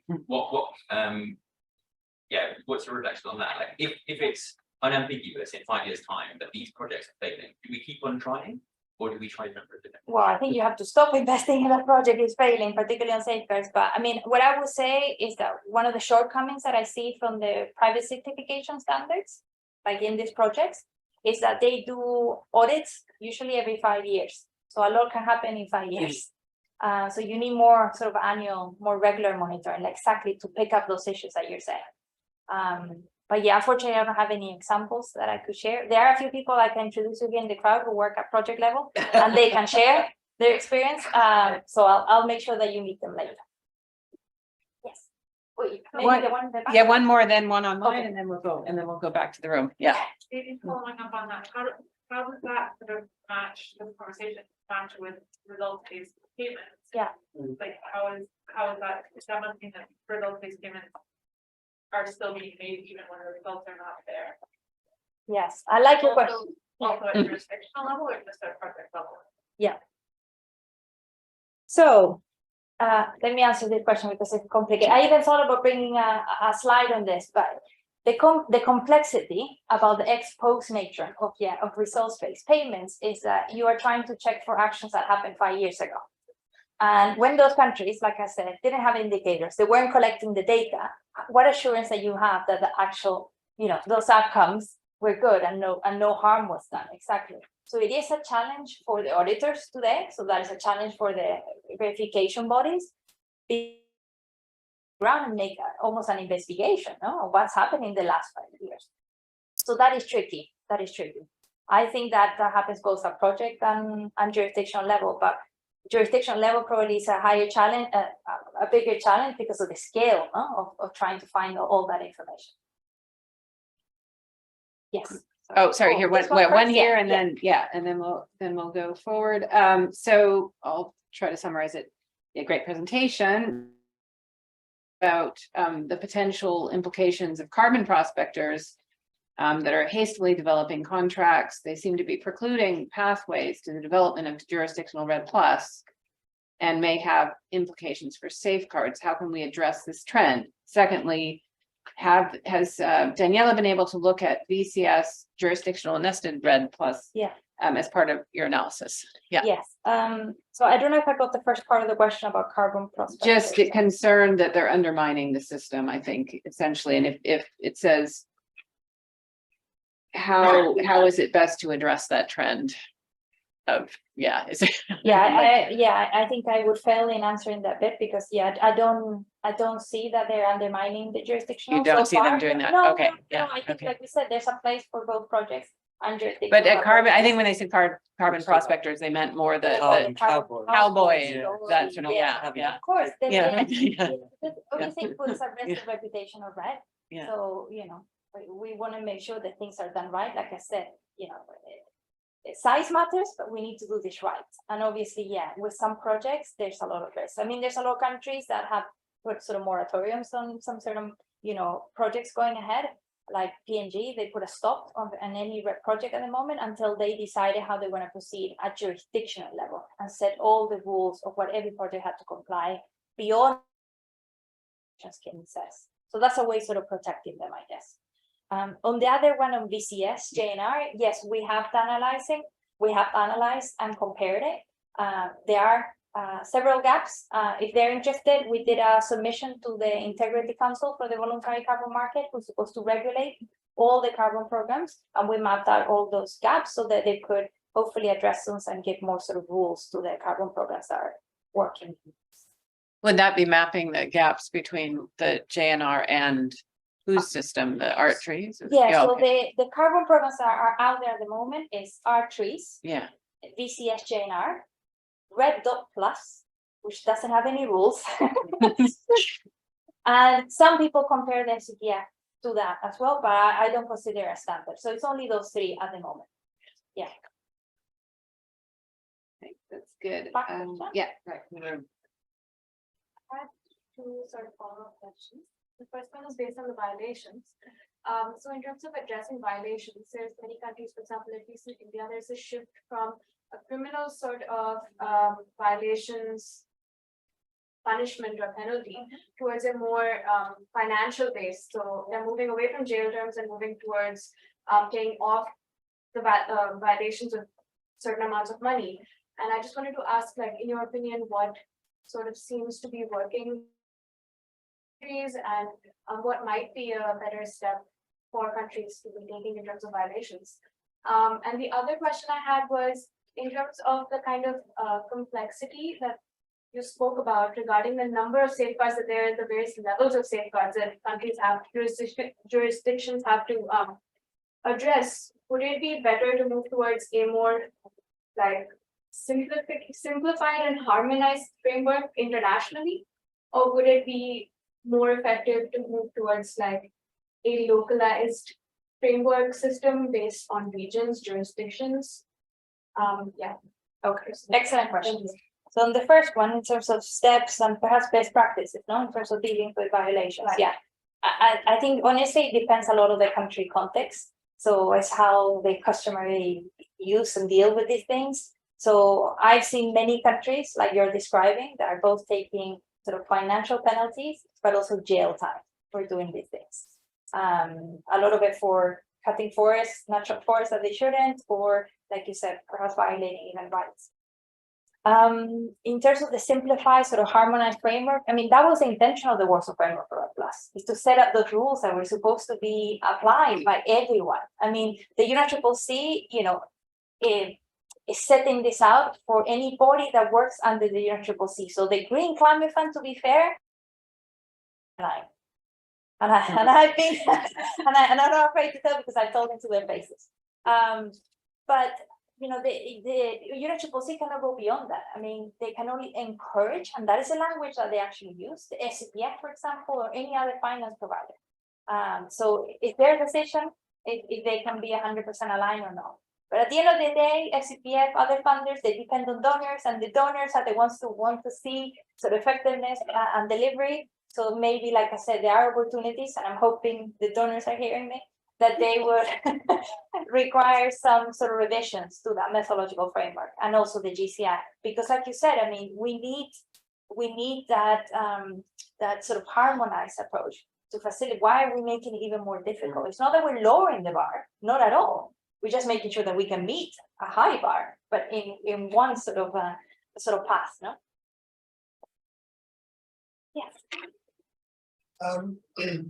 What's your reflection on that? Like, if it's unambiguous in 5 years' time that these projects are failing, do we keep on trying, or do we try to remember it? Well, I think you have to stop investing in a project is failing, particularly on safeguards. But I mean, what I would say is that one of the shortcomings that I see from the private certification standards, like in these projects, is that they do audits usually every 5 years. So a lot can happen in 5 years. So you need more sort of annual, more regular monitoring, like exactly to pick up those issues that you're saying. But yeah, unfortunately, I don't have any examples that I could share. There are a few people I can introduce you in the crowd who work at project level, and they can share their experience. So I'll make sure that you meet them later. Yes. Wait, maybe the one in the back? Yeah, one more, then one online, Okay. and then we'll go back to the room. Yeah. Maybe following up on that, how does that sort of match the conversation match with results-based payments? Yeah. Like, how is that, is that something that results-based payments are still being made even when the results are not there? Yes, I like your question. Also at jurisdictional level or just at project level? So let me answer this question because it's complicated. I even thought about bringing a slide on this, but the complexity about the ex post nature of results-based payments is that you are trying to check for actions that happened 5 years ago. And when those countries, like I said, didn't have indicators, they weren't collecting the data, what assurance that you have that the actual, those outcomes were good and no harm was done? Exactly. So it is a challenge for the auditors today. So that is a challenge for the verification bodies. Around and make almost an investigation of what's happened in the last 5 years. So that is tricky. I think that happens both at project and jurisdictional level, but jurisdictional level probably is a higher challenge, a bigger challenge because of the scale of trying to find all that information. Yes. Oh, sorry, here, one first? here, Yeah, and then we'll go forward. So I'll try to summarize it. A great presentation about the potential implications of carbon prospectors that are hastily developing contracts. They seem to be precluding pathways to the development of jurisdictional REDD+ and may have implications for safeguards. How can we address this trend? Secondly, has Daniela been able to look at VCS jurisdictional nested REDD+ as part of your analysis? Yeah. Yes. So I don't know if I got the first part of the question about carbon prospectors. Just concerned that they're undermining the system, I think, essentially. And if it says, how is it best to address that trend of, is it? I think I would fail in answering that bit because I don't see that they're undermining the jurisdictional. You don't so see far. them doing that? No, okay. No, I think like we said, there's a place for both projects and jurisdictional. But at carbon, I think when they said carbon prospectors, they meant more the cowboy, that sort of, Of course, obviously puts a risk of reputation of REDD. Yeah. So, we want to make sure that things are done right. Like I said, size matters, but we need to do this right. And obviously, with some projects, there's a lot of risk. I mean, there's a lot of countries that have put sort of moratoriums on some sort of, projects going ahead. Like PNG, they put a stop on any project at the moment until they decided how they want to proceed at jurisdictional level and set all the rules of what every project had to comply beyond says. So that's a way sort of protecting them, I guess. On the other one, on VCS, JNR, yes, we have analyzed and compared it. There are several gaps. If they're interested, we did a submission to the Integrity Council for the voluntary carbon market, who's supposed to regulate all the carbon programs, and we mapped out all those gaps so that they could hopefully address them and give more sort of rules to the carbon programs that are working. Would that be mapping the gaps between the JNR and whose system, the art trees? Yeah, so the carbon programs that are out there at the moment is art trees, VCS JNR, REDD+, which doesn't have any rules. And some people compare the SCPF. do that as well, but I don't consider a standard. So it's only those three at the moment. Yeah. Okay, that's good. Back, Yeah. I had two sort of follow-up questions. The first one is based on the violations. So in terms of addressing violations, there's many countries, for example, at least in India, there's a shift from a criminal sort of violations punishment or penalty towards a more financial base. So they're moving away from jail terms and moving towards paying off the violations with certain amounts of money. And I just wanted to ask, like, in your opinion, what sort of seems to be working and what might be a better step for countries to be taking in terms of violations. And the other question I had was in terms of the kind of complexity that you spoke about regarding the number of safeguards that there are, the various levels of safeguards that countries have, jurisdictions have to address. Would it be better to move towards a more like simplified and harmonized framework internationally, or would it be more effective to move towards like a localized framework system based on regions, jurisdictions? Yeah. Okay, excellent questions. So on the first one, in terms of steps and perhaps best practices, no, in terms of dealing with violations, Right. yeah. I think honestly it depends a lot of the country context. So it's how they customarily use and deal with these things. So I've seen many countries like you're describing that are both taking sort of financial penalties, but also jail time for doing these things. A lot of it for cutting forests, natural forests that they shouldn't, or like you said, perhaps violating even rights. In terms of the simplified sort of harmonized framework, I mean, that was the intention of the Warsaw Framework for REDD+, is to set up those rules that were supposed to be applied by everyone. I mean, the UNFCCC, you know, is setting this out for any body that works under the UNFCCC. So the Green Climate Fund, to be fair, and I've been, and I'm not afraid to tell because I've told them to their faces. But you know, the UNFCCC cannot go beyond that. I mean, they can only encourage, and that is the language that they actually use, the SCPF, for example, or any other finance provider. So it's their decision if they can be 100% aligned or not. But at the end of the day, FCPF, other funders, they depend on donors, and the donors are the ones who want to see sort of effectiveness and delivery. So maybe, like I said, there are opportunities, and I'm hoping the donors are hearing me, that they would require some sort of revisions to that methodological framework and also the GCF. Because like you said, I mean, we need that that sort of harmonized approach to facilitate. Why are we making it even more difficult? It's not that we're lowering the bar, not at all. We're just making sure that we can meet a high bar, but in one sort of path, no? Yes.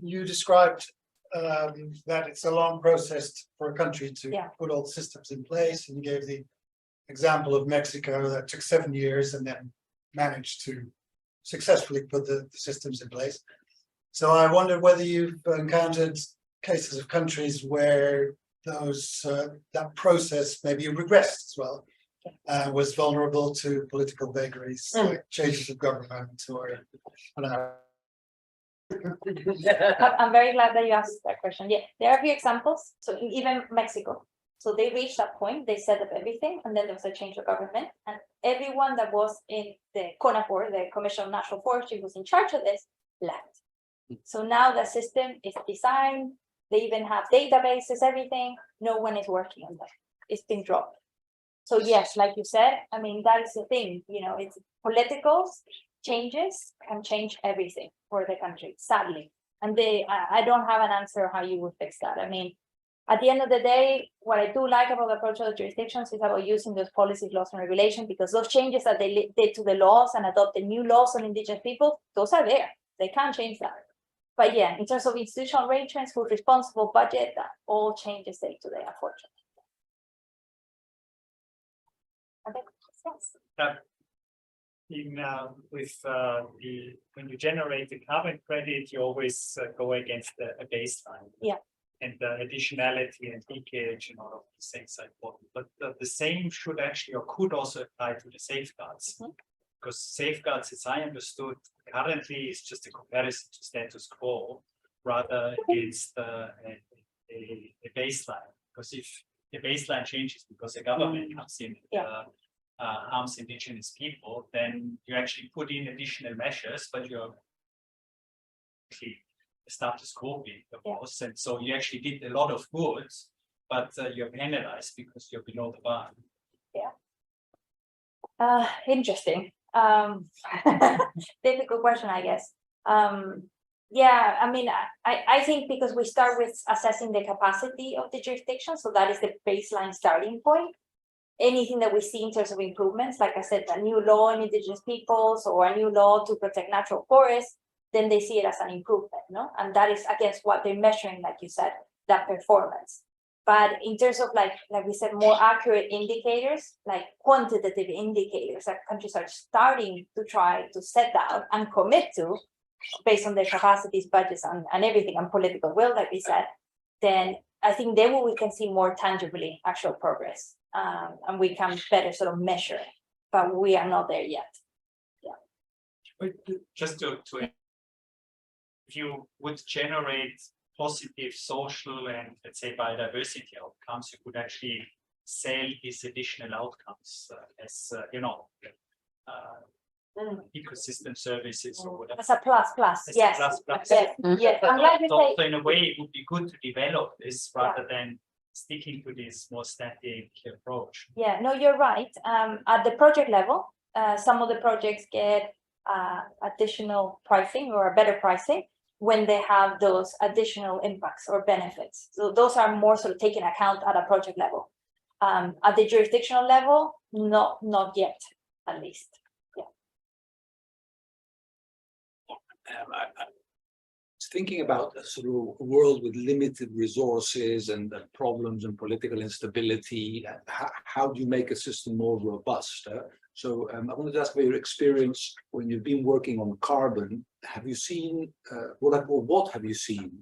You described that it's a long process for a country to put all the systems in place, and you gave the example of Mexico that took 7 years and then managed to successfully put the systems in place. So I wonder whether you've encountered cases of countries where those that process maybe regressed as well, was vulnerable to political vagaries, like changes of government, or I don't know. I'm very glad that you asked that question. Yeah, there are a few examples. So even Mexico, so they reached that point, they set up everything, and then there was a change of government, and everyone that was in the CONAFOR, the Commission on Natural Forestry, was in charge of this, left. So now the system is designed. They even have databases, everything. No one is working on that. It's been dropped. So yes, like you said, I mean, that is the thing, you know, it's political changes can change everything for the country, sadly. And I don't have an answer how you would fix that. I mean, at the end of the day, what I do like about the approach of the jurisdictions is about using those policies, laws, and regulation, because those changes that they did to the laws and adopted new laws on indigenous people, those are there. They can't change that. But yeah, in terms of institutional arrangements, who's responsible, budget, that all changes day to day, unfortunately. I think yes. When you generate the carbon credit, you always go against a baseline. Yeah. And the additionality and leakage and all of these things are important. But the same should actually or could also apply to the safeguards. Because safeguards, as I understood, currently is just a comparison to status quo. rather against a baseline. Because if the baseline changes because the government comes in, harms indigenous people, then you actually put in additional measures, but you're the status quo, of course, and so you actually did a lot of good, but you're penalized because you're below the bar. Interesting. Difficult question, I guess. Yeah, I mean, I think because we start with assessing the capacity of the jurisdiction, so that is the baseline starting point. Anything that we see in terms of improvements, like I said, a new law on indigenous peoples or a new law to protect natural forests, then they see it as an improvement, no? And that is against what they're measuring, like you said, that performance. But in terms of like we said, more accurate indicators, like quantitative indicators that countries are starting to try to set down and commit to based on their capacities, budgets, and everything, and political will, like we said, then I think then we can see more tangibly actual progress, and we can better sort of measure it, but we are not there yet. But just to if you would generate positive social and, let's say, biodiversity outcomes, you could actually sell these additional outcomes as ecosystem services or whatever. As a plus, As a yes. plus. Yes, yes. I'm glad you say. So in a way, it would be good to develop this rather than sticking to this more static approach. Yeah, no, you're right. At the project level, some of the projects get additional pricing or better pricing when they have those additional impacts or benefits. So those are more sort of taken account at a project level. At the jurisdictional level, not yet, at least. I was thinking about a sort of a world with limited resources and problems and political instability. How do you make a system more robust? So I wanted to ask about your experience when you've been working on carbon. Have you seen what have you seen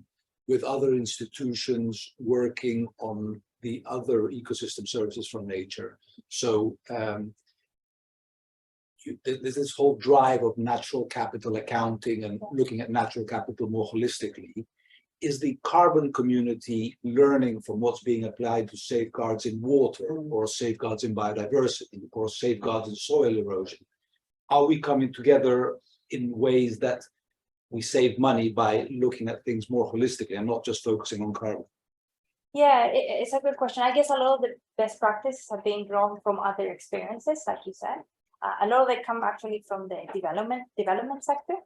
with other institutions working on the other ecosystem services from nature? So there's this whole drive of natural capital accounting and looking at natural capital more holistically. Is the carbon community learning from what's being applied to safeguards in water or safeguards in biodiversity or safeguards in soil erosion? Are we coming together in ways that we save money by looking at things more holistically and not just focusing on carbon? Yeah, it's a good question. I guess a lot of the best practices have been drawn from other experiences, like you said. A lot of it come actually from the development sector.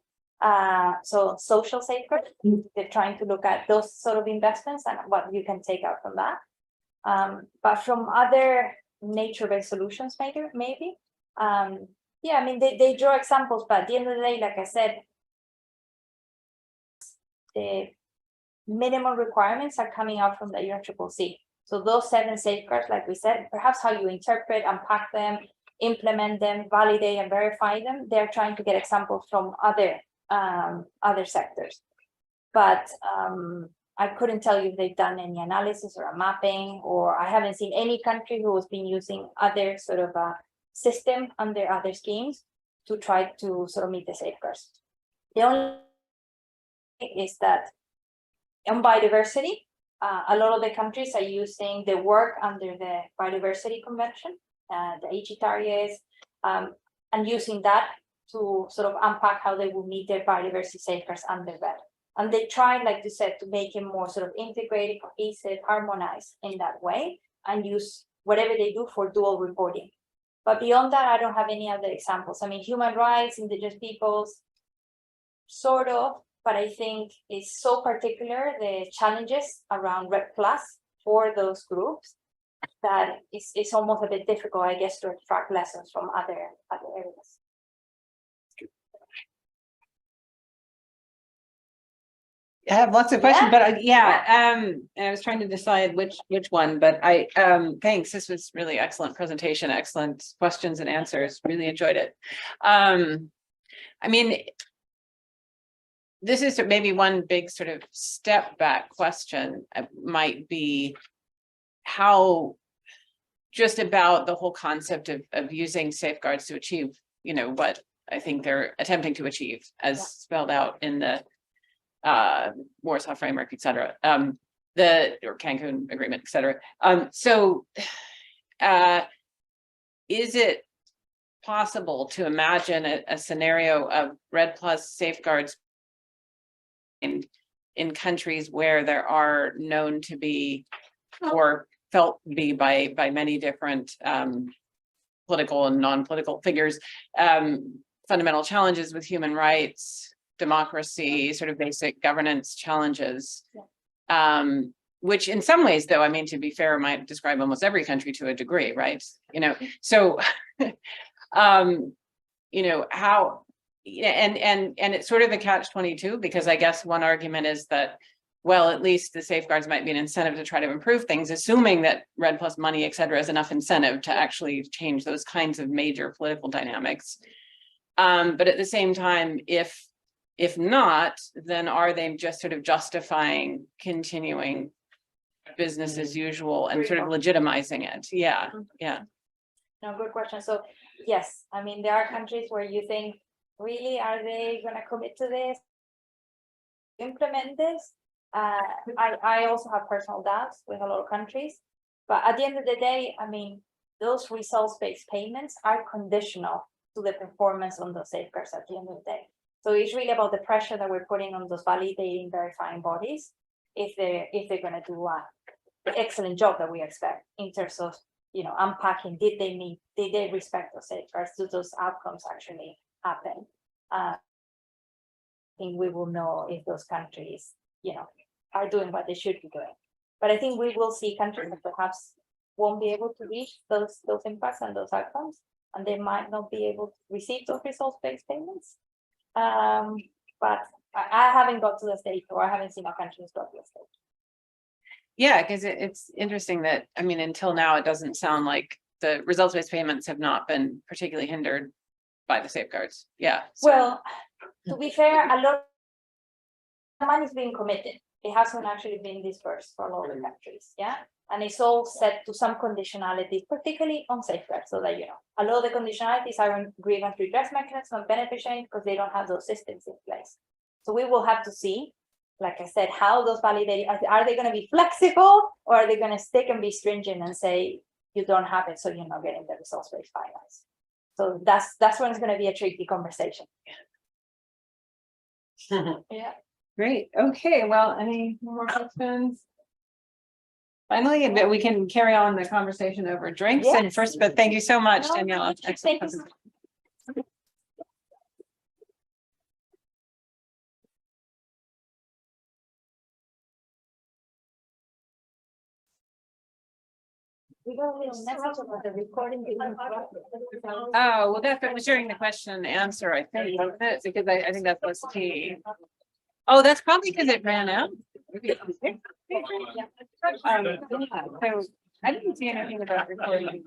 So social safeguards, they're trying to look at those sort of investments and what you can take out from that. But from other nature-based solutions, maybe. Yeah, I mean, they draw examples, but at the end of the day, like I said, the minimum requirements are coming out from the UNFCCC. So those 7 safeguards, like we said, perhaps how you interpret, unpack them, implement them, validate and verify them, they're trying to get examples from other sectors. But I couldn't tell you if they've done any analysis or a mapping, or I haven't seen any country who has been using other sort of system under other schemes to try to sort of meet the safeguards. The only thing is that on biodiversity, a lot of the countries are using the work under the Biodiversity Convention, the HETARIES, and using that to sort of unpack how they will meet their biodiversity safeguards under REDD. And they try, like you said, to make it more sort of integrated, cohesive, harmonized in that way, and use whatever they do for dual reporting. But beyond that, I don't have any other examples. I mean, human rights, indigenous peoples, sort of, but I think it's so particular, the challenges around REDD Plus for those groups, that it's almost a bit difficult, I guess, to extract lessons from other areas. I have lots of questions, but and I was trying to decide which one, but thanks. This was really excellent presentation, excellent questions and answers. Really enjoyed it. I mean, this is maybe one big sort of step back question might be how just about the whole concept of using safeguards to achieve, what I think they're attempting to achieve as spelled out in the Warsaw Framework, et cetera, or Cancun Agreement, et cetera. Is it possible to imagine a scenario of REDD+ safeguards in countries where there are known to be or felt to be by many different political and non-political figures, fundamental challenges with human rights, democracy, sort of basic governance challenges, which in some ways, though, I mean, to be fair, might describe almost every country to a degree, right? You know, so, you know, how, and it's sort of a catch-22, because I guess one argument is that, well, at least the safeguards might be an incentive to try to improve things, assuming that REDD+ money, et cetera, is enough incentive to actually change those kinds of major political dynamics. But at the same time, if not, then are they just sort of justifying continuing business as usual and sort of legitimizing it? Yeah, yeah. No, good question. So yes, I mean, there are countries where you think, really, are they going to commit to this, implement this? I also have personal doubts with a lot of countries, but at the end of the day, I mean, those results-based payments are conditional to the performance on those safeguards at the end of the day. So it's really about the pressure that we're putting on those validating, verifying bodies, if they're going to do the excellent job that we expect in terms of, you know, unpacking, did they respect those safeguards, do those outcomes actually happen? I think we will know if those countries, you know, are doing what they should be doing. But I think we will see countries that perhaps won't be able to reach those impacts and those outcomes, and they might not be able to receive those results-based payments. But I haven't got to the stage, or I haven't seen our countries got to the stage. Yeah, because it's interesting that, I mean, until now, it doesn't sound like the results-based payments have not been particularly hindered by the safeguards. Yeah. So. Well, to be fair, a lot of money is being committed. It hasn't actually been dispersed for a lot of countries. Yeah. And it's all set to some conditionalities, particularly on safeguards, so that, you know, a lot of the conditionalities are on grievance redress mechanisms, on benefit sharing, because they don't have those systems in place. So we will have to see, like I said, how those validating, are they going to be flexible, or are they going to stick and be stringent and say, you don't have it, so you're not getting the results-based finance? So that's when it's going to be a tricky conversation. Yeah. Great. Okay. Well, any more questions? Finally, we can carry on the conversation over drinks. Yes. And first, but thank you so much, Daniela. Thank you. We got a little message about the recording. Oh, well, that's what was during the question and answer, I think, because I think that's what's key. Oh, that's probably because it ran out. So I didn't see anything about recording.